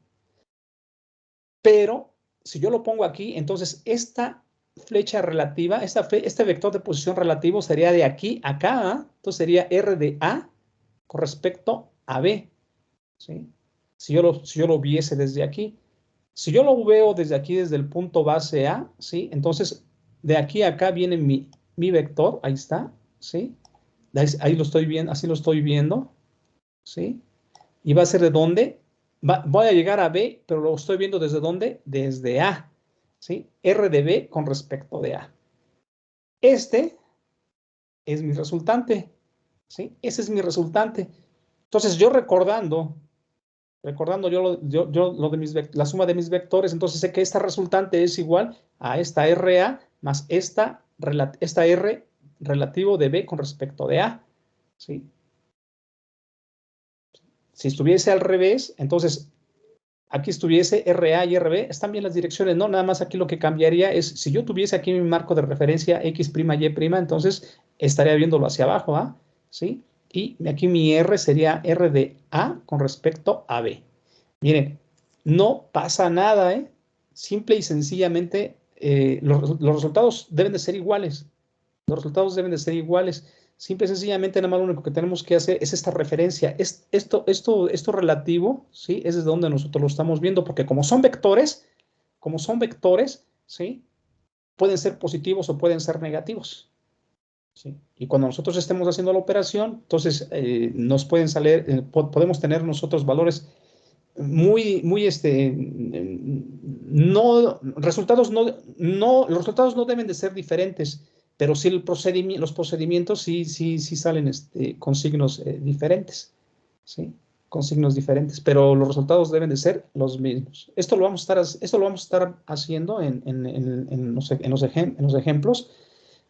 Pero si yo lo pongo aquí, entonces esta flecha relativa, este vector de posición relativo sería de aquí a acá, ¿eh? Entonces sería R de A con respecto a B, ¿sí? Si yo lo viese desde aquí. Si yo lo veo desde aquí, desde el punto base A, ¿sí? Entonces, de aquí a acá viene mi vector, ahí está, ¿sí? Ahí lo estoy viendo, así lo estoy viendo, ¿sí? Y va a ser de dónde, voy a llegar a B, pero lo estoy viendo desde dónde, desde A, ¿sí? R de B con respecto de A. Este es mi resultante, ¿sí? Ese es mi resultante. Entonces, yo recordando la suma de mis vectores, entonces sé que esta resultante es igual a esta RA más esta R relativo de B con respecto de A, ¿sí? Si estuviese al revés, entonces aquí estuviese RA y RB, están bien las direcciones, ¿no? Nada más aquí lo que cambiaría es, si yo tuviese aquí mi marco de referencia X', Y', entonces estaría viéndolo hacia abajo, ¿ah? ¿Sí? Y aquí mi R sería R de A con respecto a B. Miren, no pasa nada, ¿eh? Simple y sencillamente, los resultados deben de ser iguales. Los resultados deben de ser iguales. Simple y sencillamente, nada más lo único que tenemos que hacer es esta referencia. Esto relativo, ¿sí? Es desde donde nosotros lo estamos viendo, porque como son vectores, ¿sí? Pueden ser positivos o pueden ser negativos, ¿sí? Y cuando nosotros estemos haciendo la operación, entonces nos pueden salir, podemos tener nosotros valores los resultados no deben de ser diferentes, pero sí los procedimientos sí salen con signos diferentes, ¿sí? con signos diferentes, pero los resultados deben de ser los mismos. Esto lo vamos a estar haciendo en los ejemplos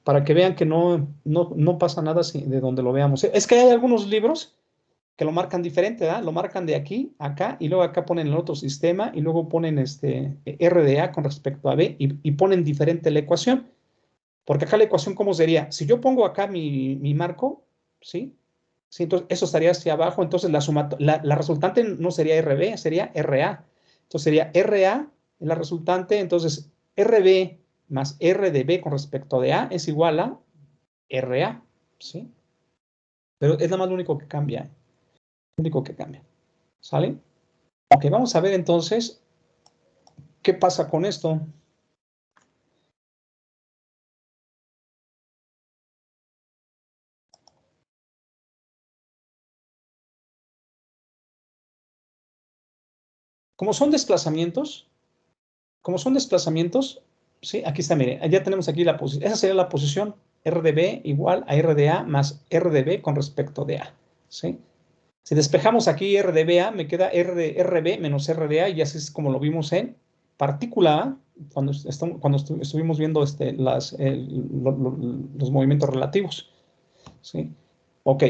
para que vean que no pasa nada de donde lo veamos. Es que hay algunos libros que lo marcan diferente, ¿verdad? Lo marcan de aquí, acá, y luego acá ponen el otro sistema, y luego ponen R de A con respecto a B, y ponen diferente la ecuación. Porque acá la ecuación, ¿cómo sería? Si yo pongo acá mi marco, ¿sí? Sí, entonces eso estaría hacia abajo, entonces la resultante no sería RB, sería RA. Entonces sería RA, la resultante, entonces RB más R de B con respecto de A es igual a RA, ¿sí? Pero es nada más lo único que cambia, ¿sale? Ok, vamos a ver entonces qué pasa con esto. Como son desplazamientos, ¿sí? Aquí está, mire, ya tenemos aquí la posición. Esa sería la posición R de B igual a R de A más R de B con respecto de A, ¿sí? Si despejamos aquí R de BA, me queda RB menos R de A, y así es como lo vimos en partícula A, cuando estuvimos viendo los movimientos relativos, ¿sí? Ok,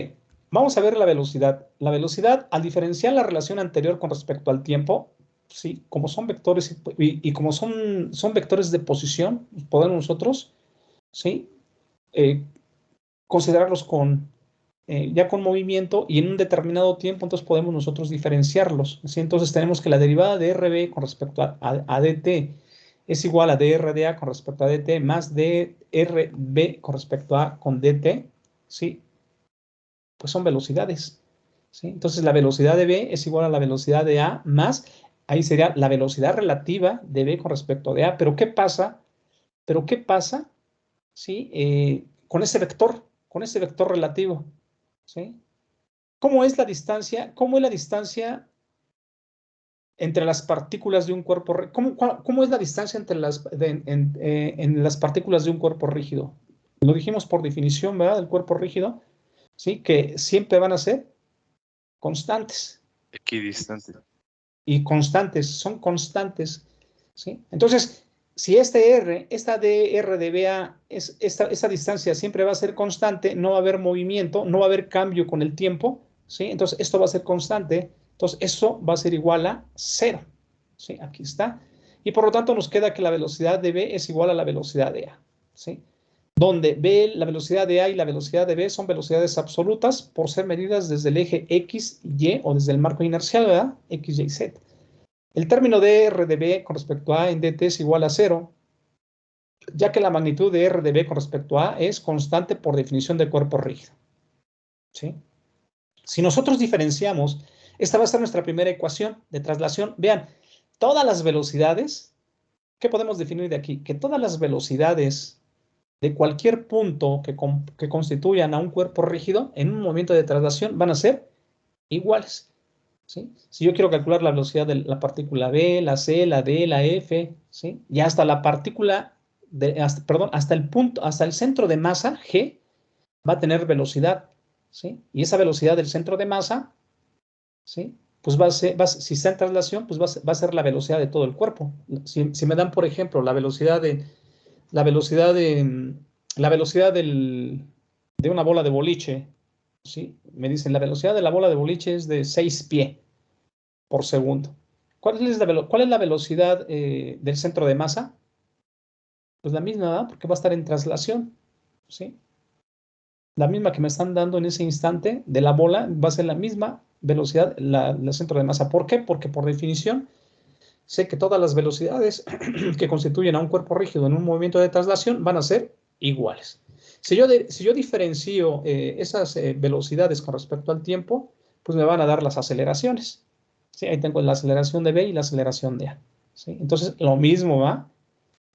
vamos a ver la velocidad. La velocidad, al diferenciar la relación anterior con respecto al tiempo, ¿sí? Como son vectores y como son vectores de posición, podemos nosotros, ¿sí? Considerarlos ya con movimiento y en un determinado tiempo, entonces podemos nosotros diferenciarlos, ¿sí? Entonces tenemos que la derivada de RB con respecto a dt es igual a dRdA con respecto a dt más dRb con respecto a con dt, ¿sí? Pues son velocidades, ¿sí? Entonces la velocidad de B es igual a la velocidad de A más, ahí sería la velocidad relativa de B con respecto de A. Pero ¿qué pasa? ¿Sí? Con ese vector relativo, ¿sí? ¿Cómo es la distancia? ¿Cómo es la distancia entre las partículas de un cuerpo? ¿Cómo es la distancia entre en las partículas de un cuerpo rígido? Lo dijimos por definición, ¿verdad? Del cuerpo rígido, ¿sí? Que siempre van a ser constantes. Equidistantes. Y constantes, son constantes, ¿sí? Entonces, si esta dr de BA, esta distancia siempre va a ser constante, no va a haber movimiento, no va a haber cambio con el tiempo, ¿sí? Entonces, esto va a ser constante, entonces eso va a ser igual a 0, ¿sí? Aquí está. Y por lo tanto nos queda que la velocidad de B es igual a la velocidad de A, ¿sí? Donde la velocidad de A y la velocidad de B son velocidades absolutas por ser medidas desde el eje X, Y o desde el marco inercial, ¿verdad? X, Y, Z. El término de R de B con respecto a en dt es igual a 0, ya que la magnitud de R de B con respecto a es constante por definición de cuerpo rígido, ¿sí? Si nosotros diferenciamos, esta va a ser nuestra primera ecuación de traslación. Vean, todas las velocidades, ¿qué podemos definir de aquí? Que todas las velocidades de cualquier punto que constituyan a un cuerpo rígido en un movimiento de traslación van a ser iguales, ¿sí? Si yo quiero calcular la velocidad de la partícula B, la C, la D, la F, ¿sí? Y hasta la partícula, hasta el centro de masa, G, va a tener velocidad, ¿sí? Y esa velocidad del centro de masa, ¿sí? Pues si está en traslación, pues va a ser la velocidad de todo el cuerpo. Si me dan, por ejemplo, la velocidad de una bola de boliche, ¿sí? Me dicen la velocidad de la bola de boliche es de 6 pies por segundo. ¿Cuál es la velocidad del centro de masa? Pues la misma, ¿verdad? Porque va a estar en traslación, ¿sí? La misma que me están dando en ese instante de la bola va a ser la misma velocidad del centro de masa. ¿Por qué? Porque por definición sé que todas las velocidades que constituyen a un cuerpo rígido en un movimiento de traslación van a ser iguales. Si yo diferencio esas velocidades con respecto al tiempo, pues me van a dar las aceleraciones, ¿sí? Ahí tengo la aceleración de B y la aceleración de A, ¿sí? Entonces, lo mismo va.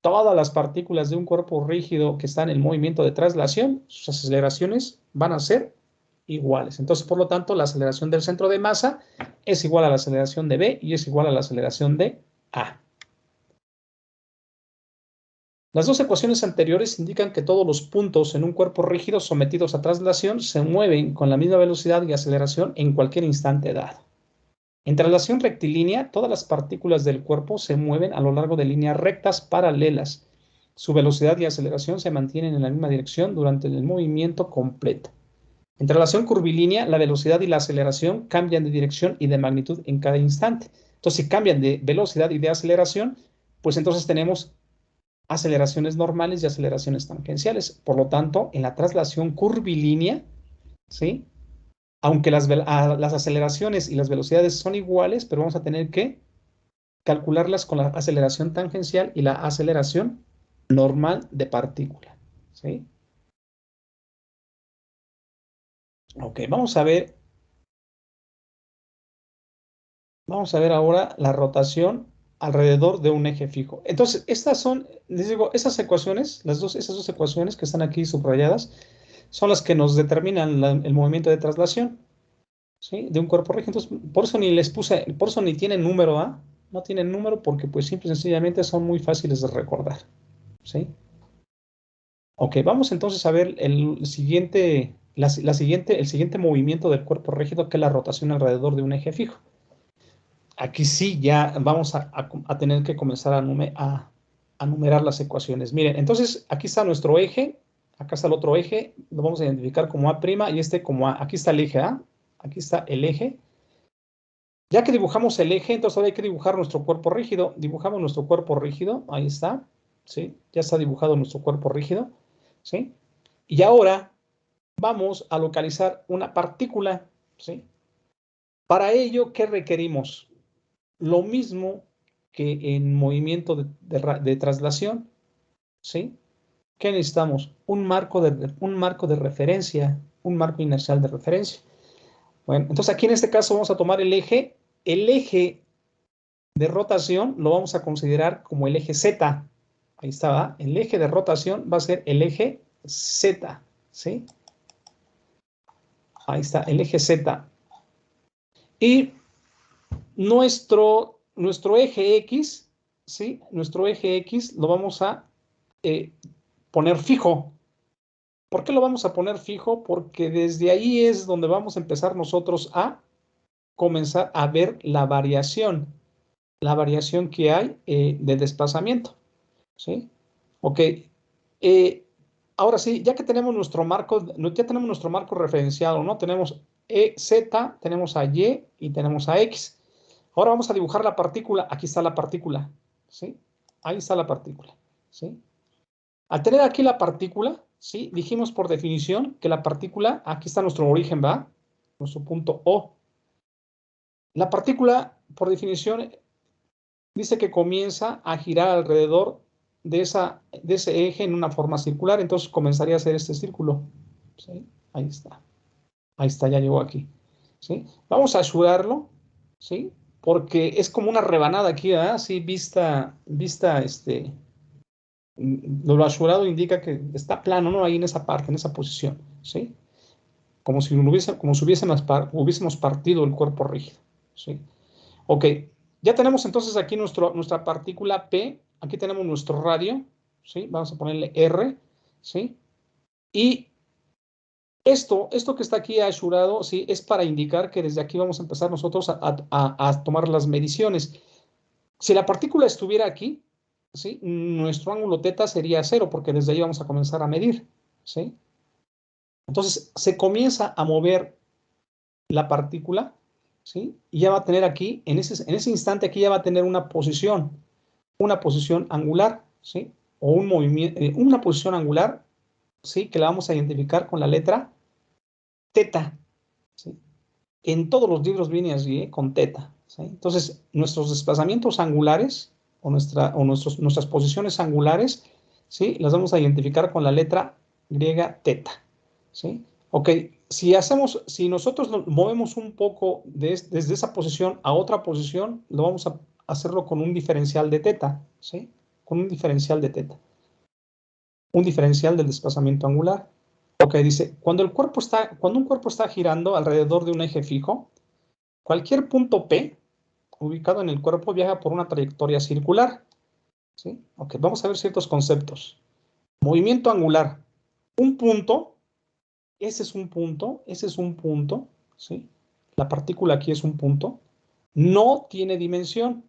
Todas las partículas de un cuerpo rígido que están en movimiento de traslación, sus aceleraciones van a ser iguales. Entonces, por lo tanto, la aceleración del centro de masa es igual a la aceleración de B y es igual a la aceleración de A. Las dos ecuaciones anteriores indican que todos los puntos en un cuerpo rígido sometidos a traslación se mueven con la misma velocidad y aceleración en cualquier instante dado. ¿Sí? Entonces, En traslación rectilínea, todas las partículas del cuerpo se mueven a lo largo de líneas rectas paralelas. Su velocidad y aceleración se mantienen en la misma dirección durante el movimiento completo. En traslación curvilínea, la velocidad y la aceleración cambian de dirección y de magnitud en cada instante. Entonces, si cambian de velocidad y de aceleración, pues entonces tenemos aceleraciones normales y aceleraciones tangenciales. Por lo tanto, en la traslación curvilínea, ¿sí? Aunque las aceleraciones y las velocidades son iguales, pero vamos a tener que calcularlas con la aceleración tangencial y la aceleración normal de partícula, ¿sí? Ok, vamos a ver ahora la rotación alrededor de un eje fijo. Entonces, estas son, les digo, esas ecuaciones, esas dos ecuaciones que están aquí subrayadas, son las que nos determinan el movimiento de traslación, ¿sí? De un cuerpo rígido. Entonces, por eso ni les puse, por eso ni tienen número A, no tienen número porque pues simple y sencillamente son muy fáciles de recordar, ¿sí? Ok, vamos entonces a ver el siguiente movimiento del cuerpo rígido, que es la rotación alrededor de un eje fijo. Aquí sí ya vamos a tener que comenzar a numerar las ecuaciones. Miren, entonces aquí está nuestro eje, acá está el otro eje, lo vamos a identificar como A' y este como A. Aquí está el eje A, aquí está el eje. Ya que dibujamos el eje, entonces ahora hay que dibujar nuestro cuerpo rígido. Dibujamos nuestro cuerpo rígido, ahí está, ¿sí? Ya está dibujado nuestro cuerpo rígido, ¿sí? Y ahora vamos a localizar una partícula, ¿sí? Para ello, ¿qué requerimos? Lo mismo que en movimiento de traslación, ¿sí? ¿Qué necesitamos? Un marco de referencia, un marco inercial de referencia. Bueno, entonces aquí en este caso vamos a tomar el eje de rotación lo vamos a considerar como el eje Z. Ahí está, ¿va? El eje de rotación va a ser el eje Z, ¿sí? Ahí está, el eje Z. Y nuestro eje X, ¿sí? Nuestro eje X lo vamos a poner fijo. ¿Por qué lo vamos a poner fijo? Porque desde ahí es donde vamos a empezar nosotros a comenzar a ver la variación que hay de desplazamiento, ¿sí? Ok. Ahora sí, ya tenemos nuestro marco referenciado, ¿no? Tenemos Z, tenemos a Y y tenemos a X. Ahora vamos a dibujar la partícula. Aquí está la partícula, ¿sí? Ahí está la partícula, ¿sí? Al tener aquí la partícula, ¿sí? Dijimos por definición que la partícula, aquí está nuestro origen, ¿va? Nuestro punto O. La partícula, por definición, dice que comienza a girar alrededor de ese eje en una forma circular, entonces comenzaría a hacer este círculo, ¿sí? Ahí está, ya llegó aquí, ¿sí? Vamos a ayudarlo, ¿sí? Porque es como una rebanada aquí, ¿verdad? Sí, vista, lo ayudado indica que está plano, ¿no? Ahí en esa parte, en esa posición, ¿sí? Como si hubiésemos partido el cuerpo rígido, ¿sí? Ok, ya tenemos entonces aquí nuestra partícula P, aquí tenemos nuestro radio, ¿sí? Vamos a ponerle R, ¿sí? Y esto que está aquí ayudado, ¿sí? Es para indicar que desde aquí vamos a empezar nosotros a tomar las mediciones. Si la partícula estuviera aquí, ¿sí? Nuestro ángulo θ sería 0, porque desde ahí vamos a comenzar a medir, ¿sí? Entonces, se comienza a mover la partícula, ¿sí? Y ya va a tener aquí, en ese instante aquí ya va a tener una posición angular, ¿sí? O un movimiento, una posición angular, ¿sí? Que la vamos a identificar con la letra θ, ¿sí? En todos los libros viene así, con θ, ¿sí? Entonces, nuestros desplazamientos angulares o nuestras posiciones angulares, ¿sí? Las vamos a identificar con la letra griega θ, ¿sí? Ok, si nosotros lo movemos un poco desde esa posición a otra posición, lo vamos a hacerlo con un diferencial de θ, ¿sí? Con un diferencial de θ. Un diferencial del desplazamiento angular. Ok, dice, cuando un cuerpo está girando alrededor de un eje fijo, cualquier punto P ubicado en el cuerpo viaja por una trayectoria circular, ¿sí? Ok, vamos a ver ciertos conceptos. Movimiento angular. Un punto, ese es un punto, ¿sí? La partícula aquí es un punto. no tiene dimensión,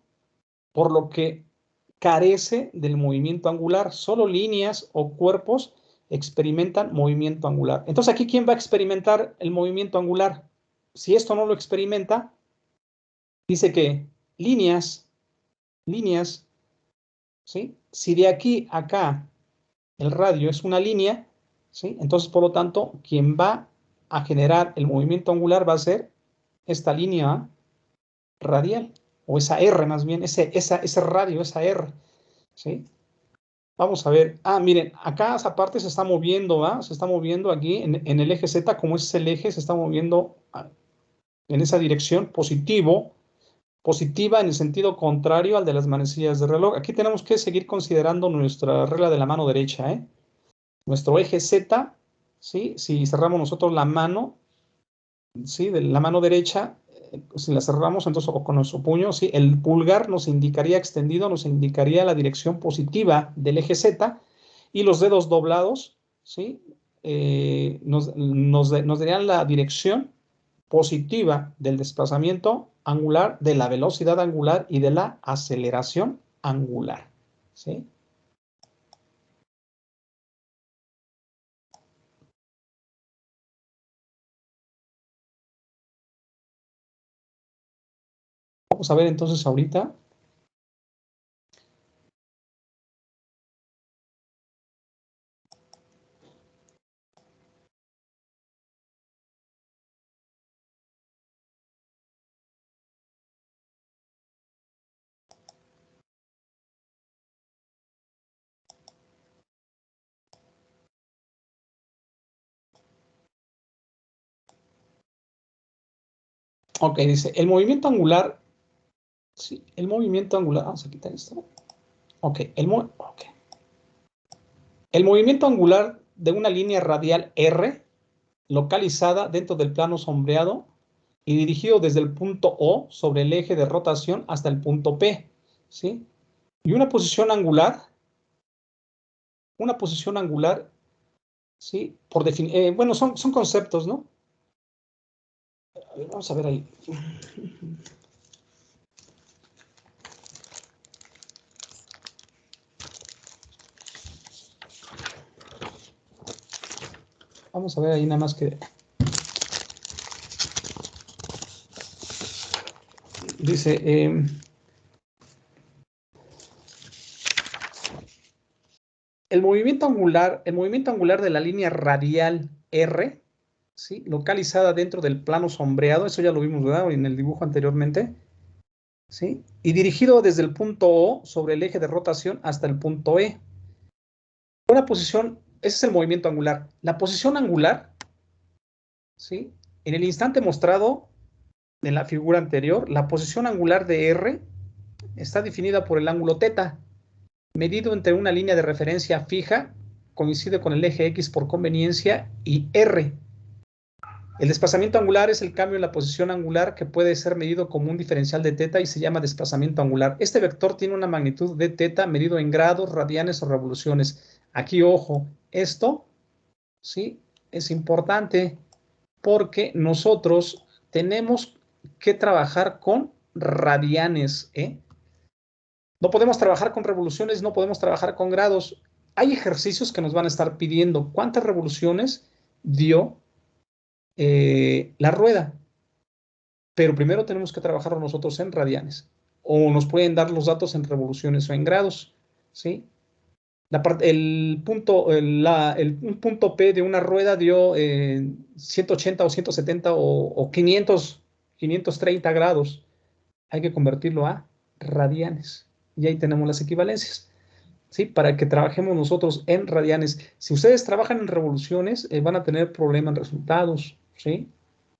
por lo que carece del movimiento angular. Solo líneas o cuerpos experimentan movimiento angular. Entonces, aquí, ¿quién va a experimentar el movimiento angular? Si esto no lo experimenta, dice que líneas, ¿sí? Si de aquí a acá el radio es una línea, ¿sí? Entonces, por lo tanto, quien va a generar el movimiento angular va a ser esta línea radial, o esa R más bien, ese radio, esa R, ¿sí? Vamos a ver. Ah, miren, acá esa parte se está moviendo, ¿va? Se está moviendo aquí en el eje Z, como es el eje, se está moviendo en esa dirección positiva en el sentido contrario al de las manecillas de reloj. Aquí tenemos que seguir considerando nuestra regla de la mano derecha, ¿eh? Nuestro eje Z, ¿sí? Si cerramos nosotros la mano, ¿sí? De la mano derecha, si la cerramos entonces o con nuestro puño, ¿sí? El pulgar nos indicaría extendido, nos indicaría la dirección positiva del eje Z, y los dedos doblados, ¿sí? Nos darían la dirección positiva del desplazamiento angular, de la velocidad angular y de la aceleración angular, ¿sí? Vamos a ver entonces ahorita. Ok, dice, el movimiento angular, sí, el movimiento angular, vamos a quitar esto. Ok, el movimiento angular de una línea radial R, localizada dentro del plano sombreado y dirigido desde el punto O sobre el eje de rotación hasta el punto P, ¿sí? Y una posición angular, ¿sí? Bueno, son conceptos, ¿no? A ver, vamos a ver ahí. Vamos a ver ahí nada más que... Dice... el movimiento angular de la línea radial R, ¿sí? Localizada dentro del plano sombreado, eso ya lo vimos, ¿verdad? En el dibujo anteriormente, ¿sí? Y dirigido desde el punto O sobre el eje de rotación hasta el punto E. Una posición, ese es el movimiento angular. La posición angular, ¿sí? En el instante mostrado en la figura anterior, la posición angular de R está definida por el ángulo θ, medido entre una línea de referencia fija, coincide con el eje X por conveniencia, y R. El desplazamiento angular es el cambio en la posición angular que puede ser medido como un diferencial de θ y se llama desplazamiento angular. Este vector tiene una magnitud de θ medido en grados, radianes o revoluciones. Aquí, ojo, esto, ¿sí? Es importante porque nosotros tenemos que trabajar con radianes, ¿eh? No podemos trabajar con revoluciones, no podemos trabajar con grados. Hay ejercicios que nos van a estar pidiendo cuántas revoluciones dio la rueda, pero primero tenemos que trabajarlo nosotros en radianes, o nos pueden dar los datos en revoluciones o en grados, ¿sí? Un punto P de una rueda dio 180 o 170 o 530 grados. Hay que convertirlo a radianes. Y ahí tenemos las equivalencias, ¿sí? Para que trabajemos nosotros en radianes. Si ustedes trabajan en revoluciones, van a tener problemas en resultados, ¿sí?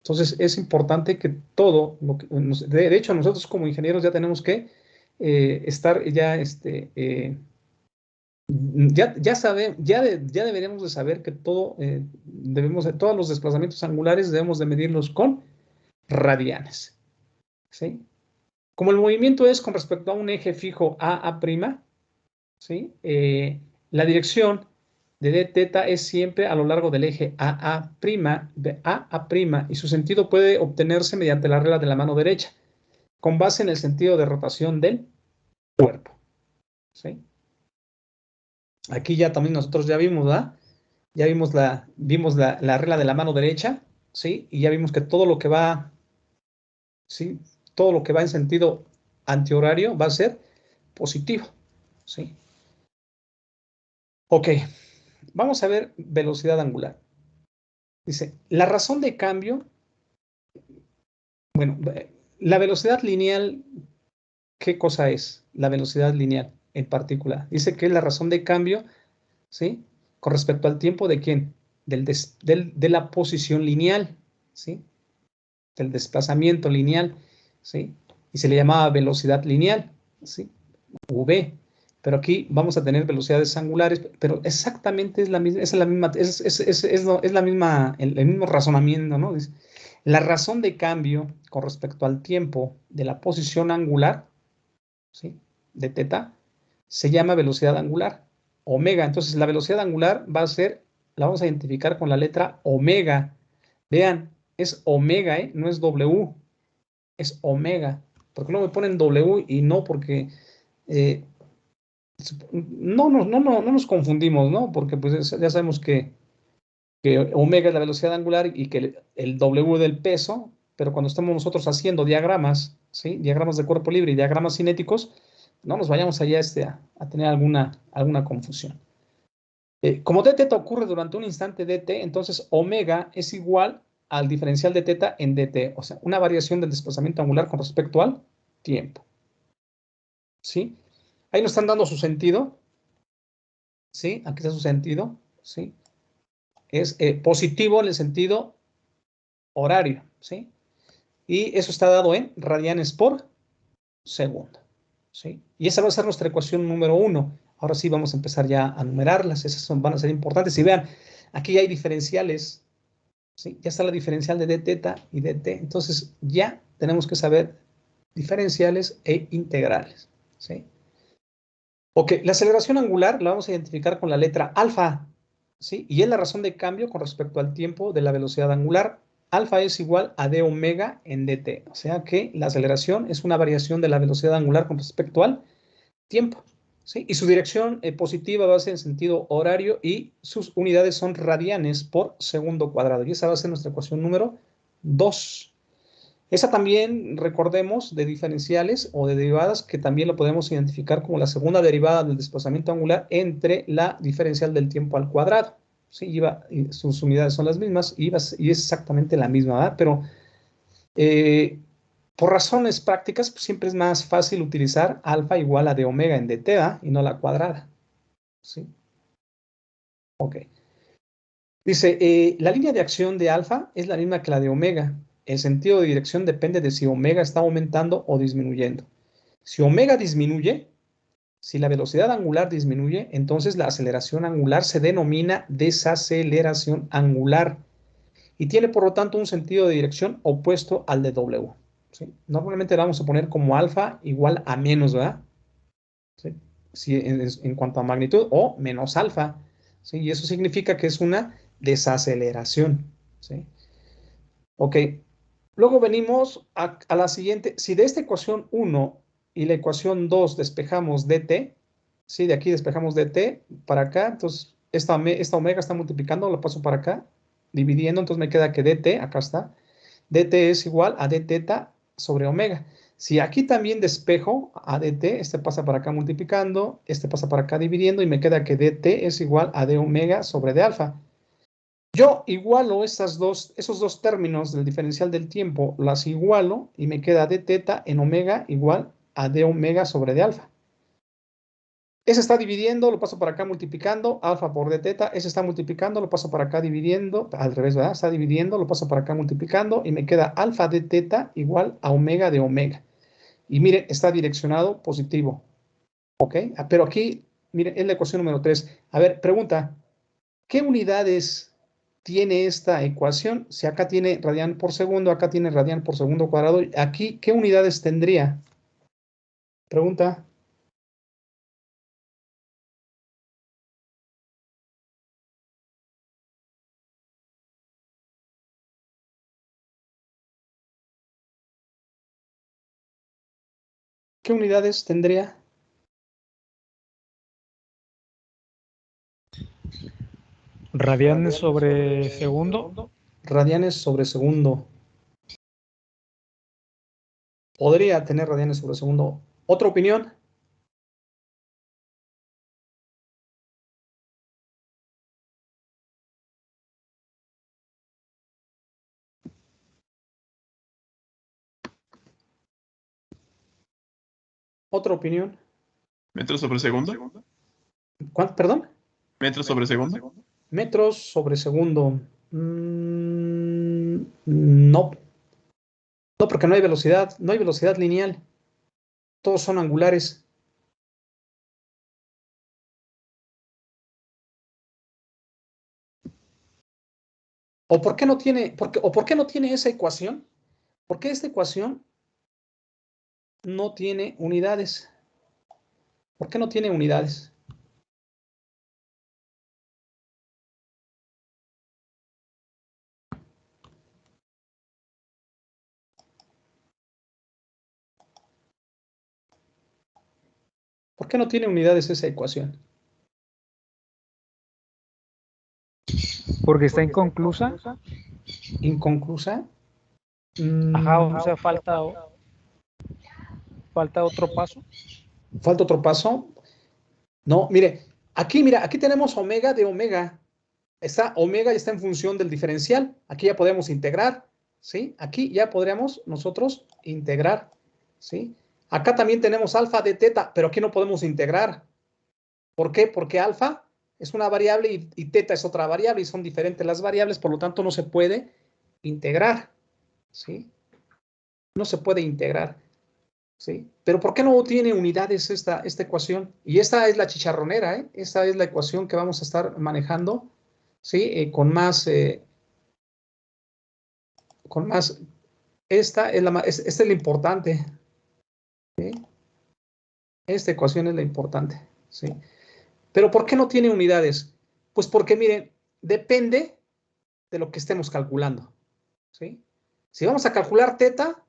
Entonces es importante que todo, de hecho nosotros como ingenieros ya tenemos que estar ya, ya deberíamos de saber que todos los desplazamientos angulares debemos de medirlos con radianes, ¿sí? Como el movimiento es con respecto a un eje fijo AA', ¿sí? La dirección de dθ es siempre a lo largo del eje AA', y su sentido puede obtenerse mediante la regla de la mano derecha. con base en el sentido de rotación del cuerpo. ¿Sí? Aquí ya también nosotros ya vimos, ¿verdad? Ya vimos la regla de la mano derecha, ¿sí? Y ya vimos que todo lo que va, ¿sí? Todo lo que va en sentido antihorario va a ser positivo, ¿sí? Ok, vamos a ver velocidad angular. Dice, la razón de cambio, bueno, la velocidad lineal, ¿qué cosa es? La velocidad lineal en particular. Dice que es la razón de cambio, ¿sí? Con respecto al tiempo de quién? De la posición lineal, ¿sí? Del desplazamiento lineal, ¿sí? Y se le llamaba velocidad lineal, ¿sí? V. Pero aquí vamos a tener velocidades angulares, pero exactamente es la misma, es la misma, el mismo razonamiento, ¿no? Dice, la razón de cambio con respecto al tiempo de la posición angular, ¿sí? De teta, se llama velocidad angular, omega. Entonces, la velocidad angular va a ser, la vamos a identificar con la letra omega. Vean, es omega, ¿eh? No es W, es omega. ¿Por qué no me ponen W y no? Porque no nos confundimos, ¿no? Porque pues ya sabemos que omega es la velocidad angular y que el W del peso, pero cuando estamos nosotros haciendo diagramas, ¿sí? Diagramas de cuerpo libre y diagramas cinéticos, no nos vayamos allá a tener alguna confusión. Como d teta ocurre durante un instante dt, entonces omega es igual al diferencial de teta en dt, o sea, una variación del desplazamiento angular con respecto al tiempo. ¿Sí? Ahí nos están dando su sentido. ¿Sí? Aquí está su sentido. ¿Sí? Es positivo en el sentido horario. ¿Sí? Y eso está dado en radianes por segundo. ¿Sí? Y esa va a ser nuestra ecuación número 1. Ahora sí vamos a empezar ya a numerarlas. Van a ser importantes. Y vean, aquí ya hay diferenciales. ¿Sí? Ya está la diferencial de d teta y dt. Entonces ya tenemos que saber diferenciales e integrales. ¿Sí? Ok, la aceleración angular la vamos a identificar con la letra alfa, ¿sí? Y es la razón de cambio con respecto al tiempo de la velocidad angular. Alfa es igual a d omega en dt, o sea que la aceleración es una variación de la velocidad angular con respecto al tiempo, ¿sí? Y su dirección positiva va a ser en sentido horario y sus unidades son radianes por segundo cuadrado. Y esa va a ser nuestra ecuación número 2. Esa también, recordemos, de diferenciales o de derivadas, que también lo podemos identificar como la segunda derivada del desplazamiento angular entre la diferencial del tiempo al cuadrado. ¿Sí? Y sus unidades son las mismas y es exactamente la misma, ¿verdad? Pero por razones prácticas, pues, siempre es más fácil utilizar alfa igual a d omega en dt, ¿verdad? Y no la cuadrada. ¿Sí? Ok. Dice, la línea de acción de alfa es la misma que la de omega. El sentido de dirección depende de si omega está aumentando o disminuyendo. Si omega disminuye, si la velocidad angular disminuye, entonces la aceleración angular se denomina desaceleración angular y tiene por lo tanto un sentido de dirección opuesto al de W. ¿Sí? Normalmente la vamos a poner como alfa igual a menos, ¿verdad? ¿Sí? Si en cuanto a magnitud, o menos alfa. ¿Sí? Y eso significa que es una desaceleración. ¿Sí? Ok. Luego venimos a la siguiente. Si de esta ecuación 1 y la ecuación 2 despejamos dt, ¿sí? De aquí despejamos dt para acá, entonces esta omega está multiplicando, lo paso para acá, dividiendo, entonces me queda que dt, acá está, dt es igual a d teta sobre omega. Si aquí también despejo a dt, este pasa para acá multiplicando, este pasa para acá dividiendo, y me queda que dt es igual a d omega sobre d alfa. Yo igualo esos dos términos del diferencial del tiempo, las igualo y me queda d teta en omega igual a d omega sobre d alfa. Ese está dividiendo, lo paso para acá multiplicando, alfa por d teta. Ese está multiplicando, lo paso para acá dividiendo, al revés, ¿verdad? Está dividiendo, lo paso para acá multiplicando y me queda alfa d teta igual a omega de omega. Y miren, está direccionado positivo. ¿Ok? Pero aquí, miren, es la ecuación número 3. A ver, pregunta, ¿qué unidades tiene esta ecuación? Si acá tiene radian por segundo, acá tiene radian por segundo cuadrado, aquí, ¿qué unidades tendría? Pregunta. ¿Qué unidades tendría? Radianes sobre segundo. Radianes sobre segundo. Podría tener radianes sobre segundo. ¿Otra opinión? ¿Otra opinión? ¿Metros sobre segundo? ¿Perdón? ¿Metros sobre segundo? Metros sobre segundo. No. No, porque no hay velocidad. No hay velocidad lineal. Todos son angulares. ¿O por qué no tiene, por qué no tiene esa ecuación? ¿Por qué esta ecuación no tiene unidades? ¿Por qué no tiene unidades? ¿Por qué no tiene unidades esa ecuación? Porque está inconclusa. ¿Inconclusa? Ajá, o sea, falta otro paso. ¿Falta otro paso? No, mire, aquí tenemos omega de omega. Omega está en función del diferencial. Aquí ya podemos integrar, ¿sí? Aquí ya podríamos nosotros integrar, ¿sí? Acá también tenemos alfa de teta, pero aquí no podemos integrar. ¿Por qué? Porque alfa es una variable y teta es otra variable y son diferentes las variables, por lo tanto no se puede integrar, ¿sí? No se puede integrar, ¿sí? Pero ¿por qué no tiene unidades esta ecuación? Y esta es la chicharronera, ¿eh? Esta es la ecuación que vamos a estar manejando, ¿sí? Con más, esta es la importante, ¿sí? Esta ecuación es la importante, ¿sí? Pero ¿por qué no tiene unidades? Pues porque, miren, depende de lo que estemos calculando, ¿sí? Si vamos a calcular teta,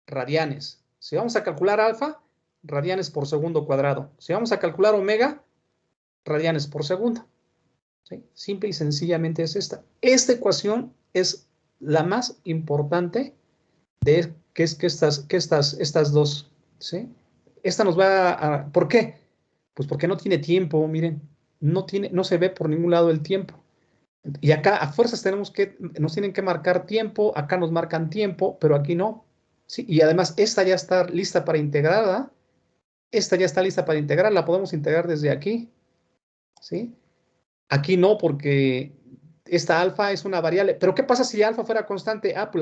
radianes. Si vamos a calcular alfa, radianes por segundo cuadrado. Si vamos a calcular omega, radianes por segundo, ¿sí? Simple y sencillamente es esta. Esta ecuación es la más importante de que estas dos, ¿sí? Esta nos va a... ¿Por qué? Pues porque no tiene tiempo, miren, no se ve por ningún lado el tiempo. Y acá a fuerzas nos tienen que marcar tiempo, acá nos marcan tiempo, pero aquí no. ¿Sí? Y además esta ya está lista para integrar, ¿verdad? Esta ya está lista para integrar, la podemos integrar desde aquí, ¿sí? Aquí no, porque esta alfa es una variable. Pero ¿qué pasa si alfa fuera constante? Ah, pues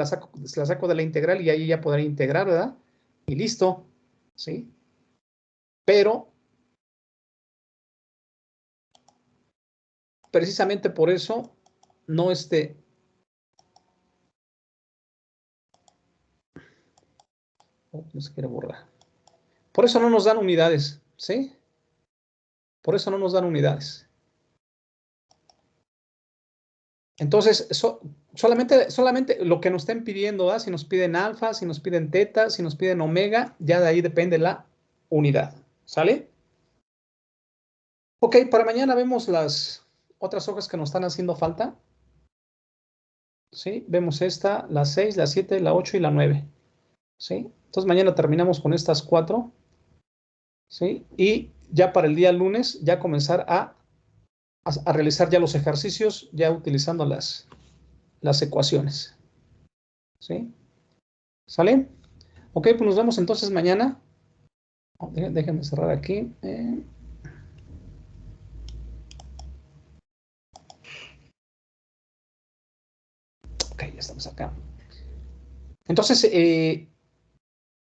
la saco de la integral y ahí ya podré integrar, ¿verdad? Y listo, ¿sí? Pero precisamente por eso no no se quiere borrar. Por eso no nos dan unidades, ¿sí? Por eso no nos dan unidades. Entonces, solamente lo que nos estén pidiendo, ¿verdad? Si nos piden alfa, si nos piden teta, si nos piden omega, ya de ahí depende la unidad. ¿Sale? Ok, para mañana vemos las otras hojas que nos están haciendo falta. ¿Sí? Vemos esta, la 6, la 7, la 8 y la 9. ¿Sí? Entonces mañana terminamos con estas 4. ¿Sí? Y ya para el día lunes ya comenzar a realizar ya los ejercicios, ya utilizando las ecuaciones. ¿Sí? ¿Sale? Ok, pues nos vemos entonces mañana. Déjenme cerrar aquí. Ok, ya estamos acá. Entonces,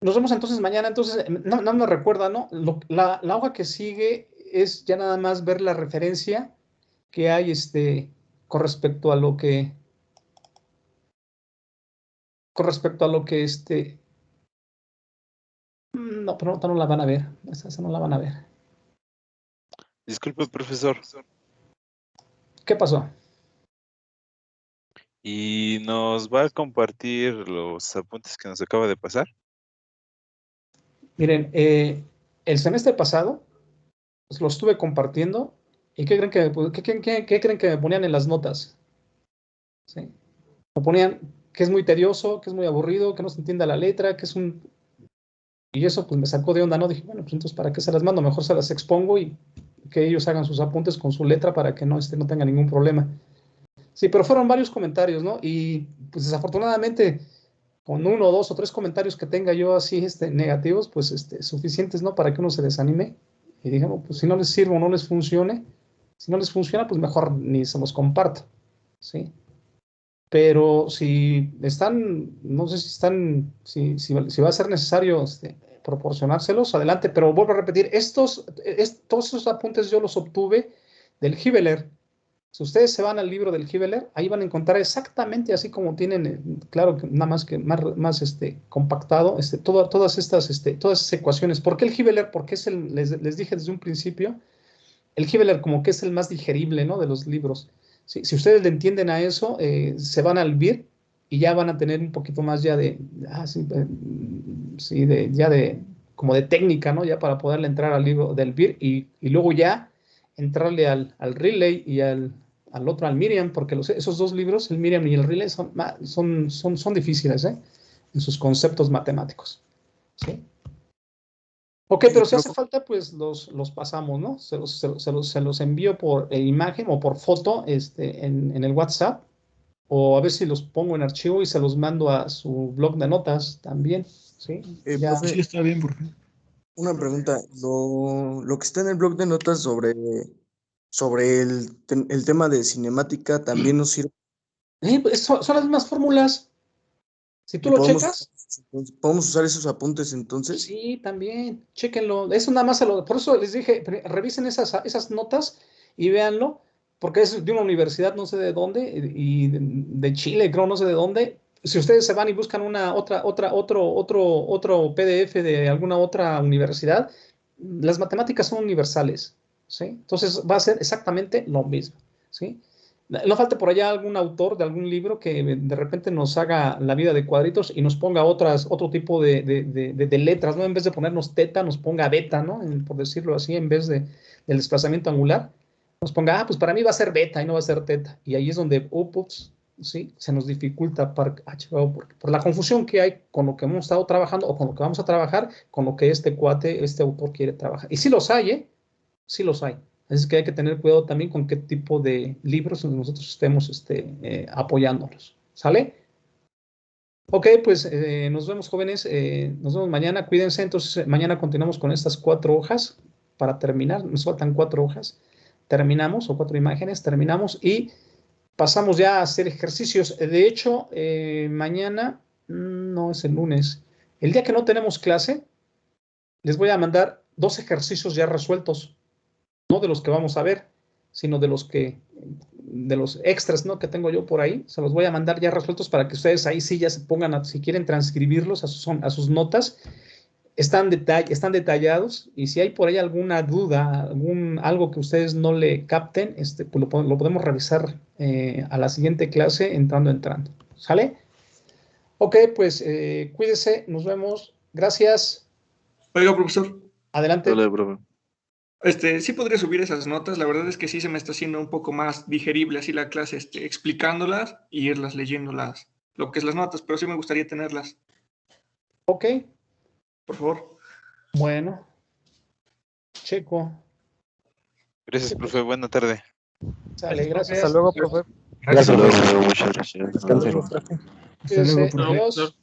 nos vemos entonces mañana. Entonces, no me recuerda, ¿no? La hoja que sigue es ya nada más ver la referencia que hay con respecto a lo que no, pero no la van a ver. Esa no la van a ver. Disculpe, profesor. ¿Qué pasó? ¿Y nos va a compartir los apuntes que nos acaba de pasar? Miren, el semestre pasado pues, lo estuve compartiendo y ¿qué creen que me ponían en las notas? ¿Sí? Me ponían que es muy tedioso, que es muy aburrido, que no se entienda la letra, que es un... Y eso pues me sacó de onda, ¿no? Dije, bueno, pues entonces ¿para qué se las mando? Mejor se las expongo y que ellos hagan sus apuntes con su letra para que no tenga ningún problema. Sí, pero fueron varios comentarios, ¿no? Y pues desafortunadamente con 1, 2 o 3 comentarios que tenga yo así negativos, pues suficientes, ¿no? Para que uno se desanime y digamos, pues si no les sirve o no les funcione, si no les funciona, pues mejor ni se los comparto, ¿sí? Pero si están, no sé si están, si va a ser necesario proporcionárselos, adelante, pero vuelvo a repetir, todos esos apuntes yo los obtuve del Giveler. Si ustedes se van al libro del Giveler, ahí van a encontrar exactamente así como tienen, claro, nada más que más compactado, todas esas ecuaciones. ¿Por qué el Giveler? Porque les dije desde un principio, el Giveler como que es el más digerible, ¿no? De los libros. Si ustedes le entienden a eso, se van al BIR y ya van a tener un poquito más ya como de técnica, ¿no? Ya para poderle entrar al libro del BIR y luego ya entrarle al Relay y al otro, al Miriam, porque esos dos libros, el Miriam y el Relay, son difíciles, ¿eh? En sus conceptos matemáticos, ¿sí? Ok, pero si hace falta, pues los pasamos, ¿no? Se los envío por imagen o por foto en el WhatsApp, o a ver si los pongo en archivo y se los mando a su blog de notas también, ¿sí? Profe, Sí, está bien, profe. una pregunta. Lo que está en el blog de notas sobre el tema de cinemática también nos sirve. Pues son las mismas fórmulas. Si tú ¿Y lo checas, podemos usar esos apuntes entonces? sí, también, chéquenlo. Eso nada más, por eso les dije, revisen esas notas y véanlo, porque es de una universidad, no sé de dónde, y de Chile, creo, no sé de dónde. Si ustedes se van y buscan otro PDF de alguna otra universidad, las matemáticas son universales, ¿sí? Entonces va a ser exactamente lo mismo, ¿sí? No falta por allá algún autor de algún libro que de repente nos haga la vida de cuadritos y nos ponga otro tipo de letras, ¿no? En vez de ponernos teta, nos ponga beta, ¿no? Por decirlo así, en vez del desplazamiento angular, nos ponga, pues para mí va a ser beta y no va a ser teta. Y ahí es donde, ups, ¿sí? Se nos dificulta por la confusión que hay con lo que hemos estado trabajando o con lo que vamos a trabajar, con lo que este autor quiere trabajar. Y sí los hay, ¿eh? Sí los hay. Así que hay que tener cuidado también con qué tipo de libros nosotros estemos apoyándolos. ¿Sale? Ok, pues nos vemos, jóvenes. Nos vemos mañana. Cuídense. Entonces, mañana continuamos con estas 4 hojas para terminar. Nos faltan 4 hojas. Terminamos, o 4 imágenes. Terminamos y pasamos ya a hacer ejercicios. De hecho, mañana, no es el lunes. El día que no tenemos clase, les voy a mandar 2 ejercicios ya resueltos. No de los que vamos a ver, sino de los extras, ¿no? Que tengo yo por ahí. Se los voy a mandar ya resueltos para que ustedes ahí sí ya se pongan, si quieren transcribirlos a sus notas, están detallados y si hay por ahí alguna duda, algo que ustedes no le capten, pues lo podemos revisar a la siguiente clase entrando. ¿Sale? Ok, pues cuídese, nos vemos. Gracias. Oiga, profesor. Adelante. Hola, profe. Sí podría subir esas notas, la verdad es que sí se me está haciendo un poco más digerible así la clase, explicándolas y irlas leyéndolas, lo que es las notas, pero sí me gustaría tenerlas. Ok. Por favor. Bueno. Checo. Gracias, profe. Buena tarde. Sale, gracias. Hasta luego, profe. Gracias, Hasta luego, profe. muchas gracias. Descansen. Cuídense. Hasta luego, Adiós.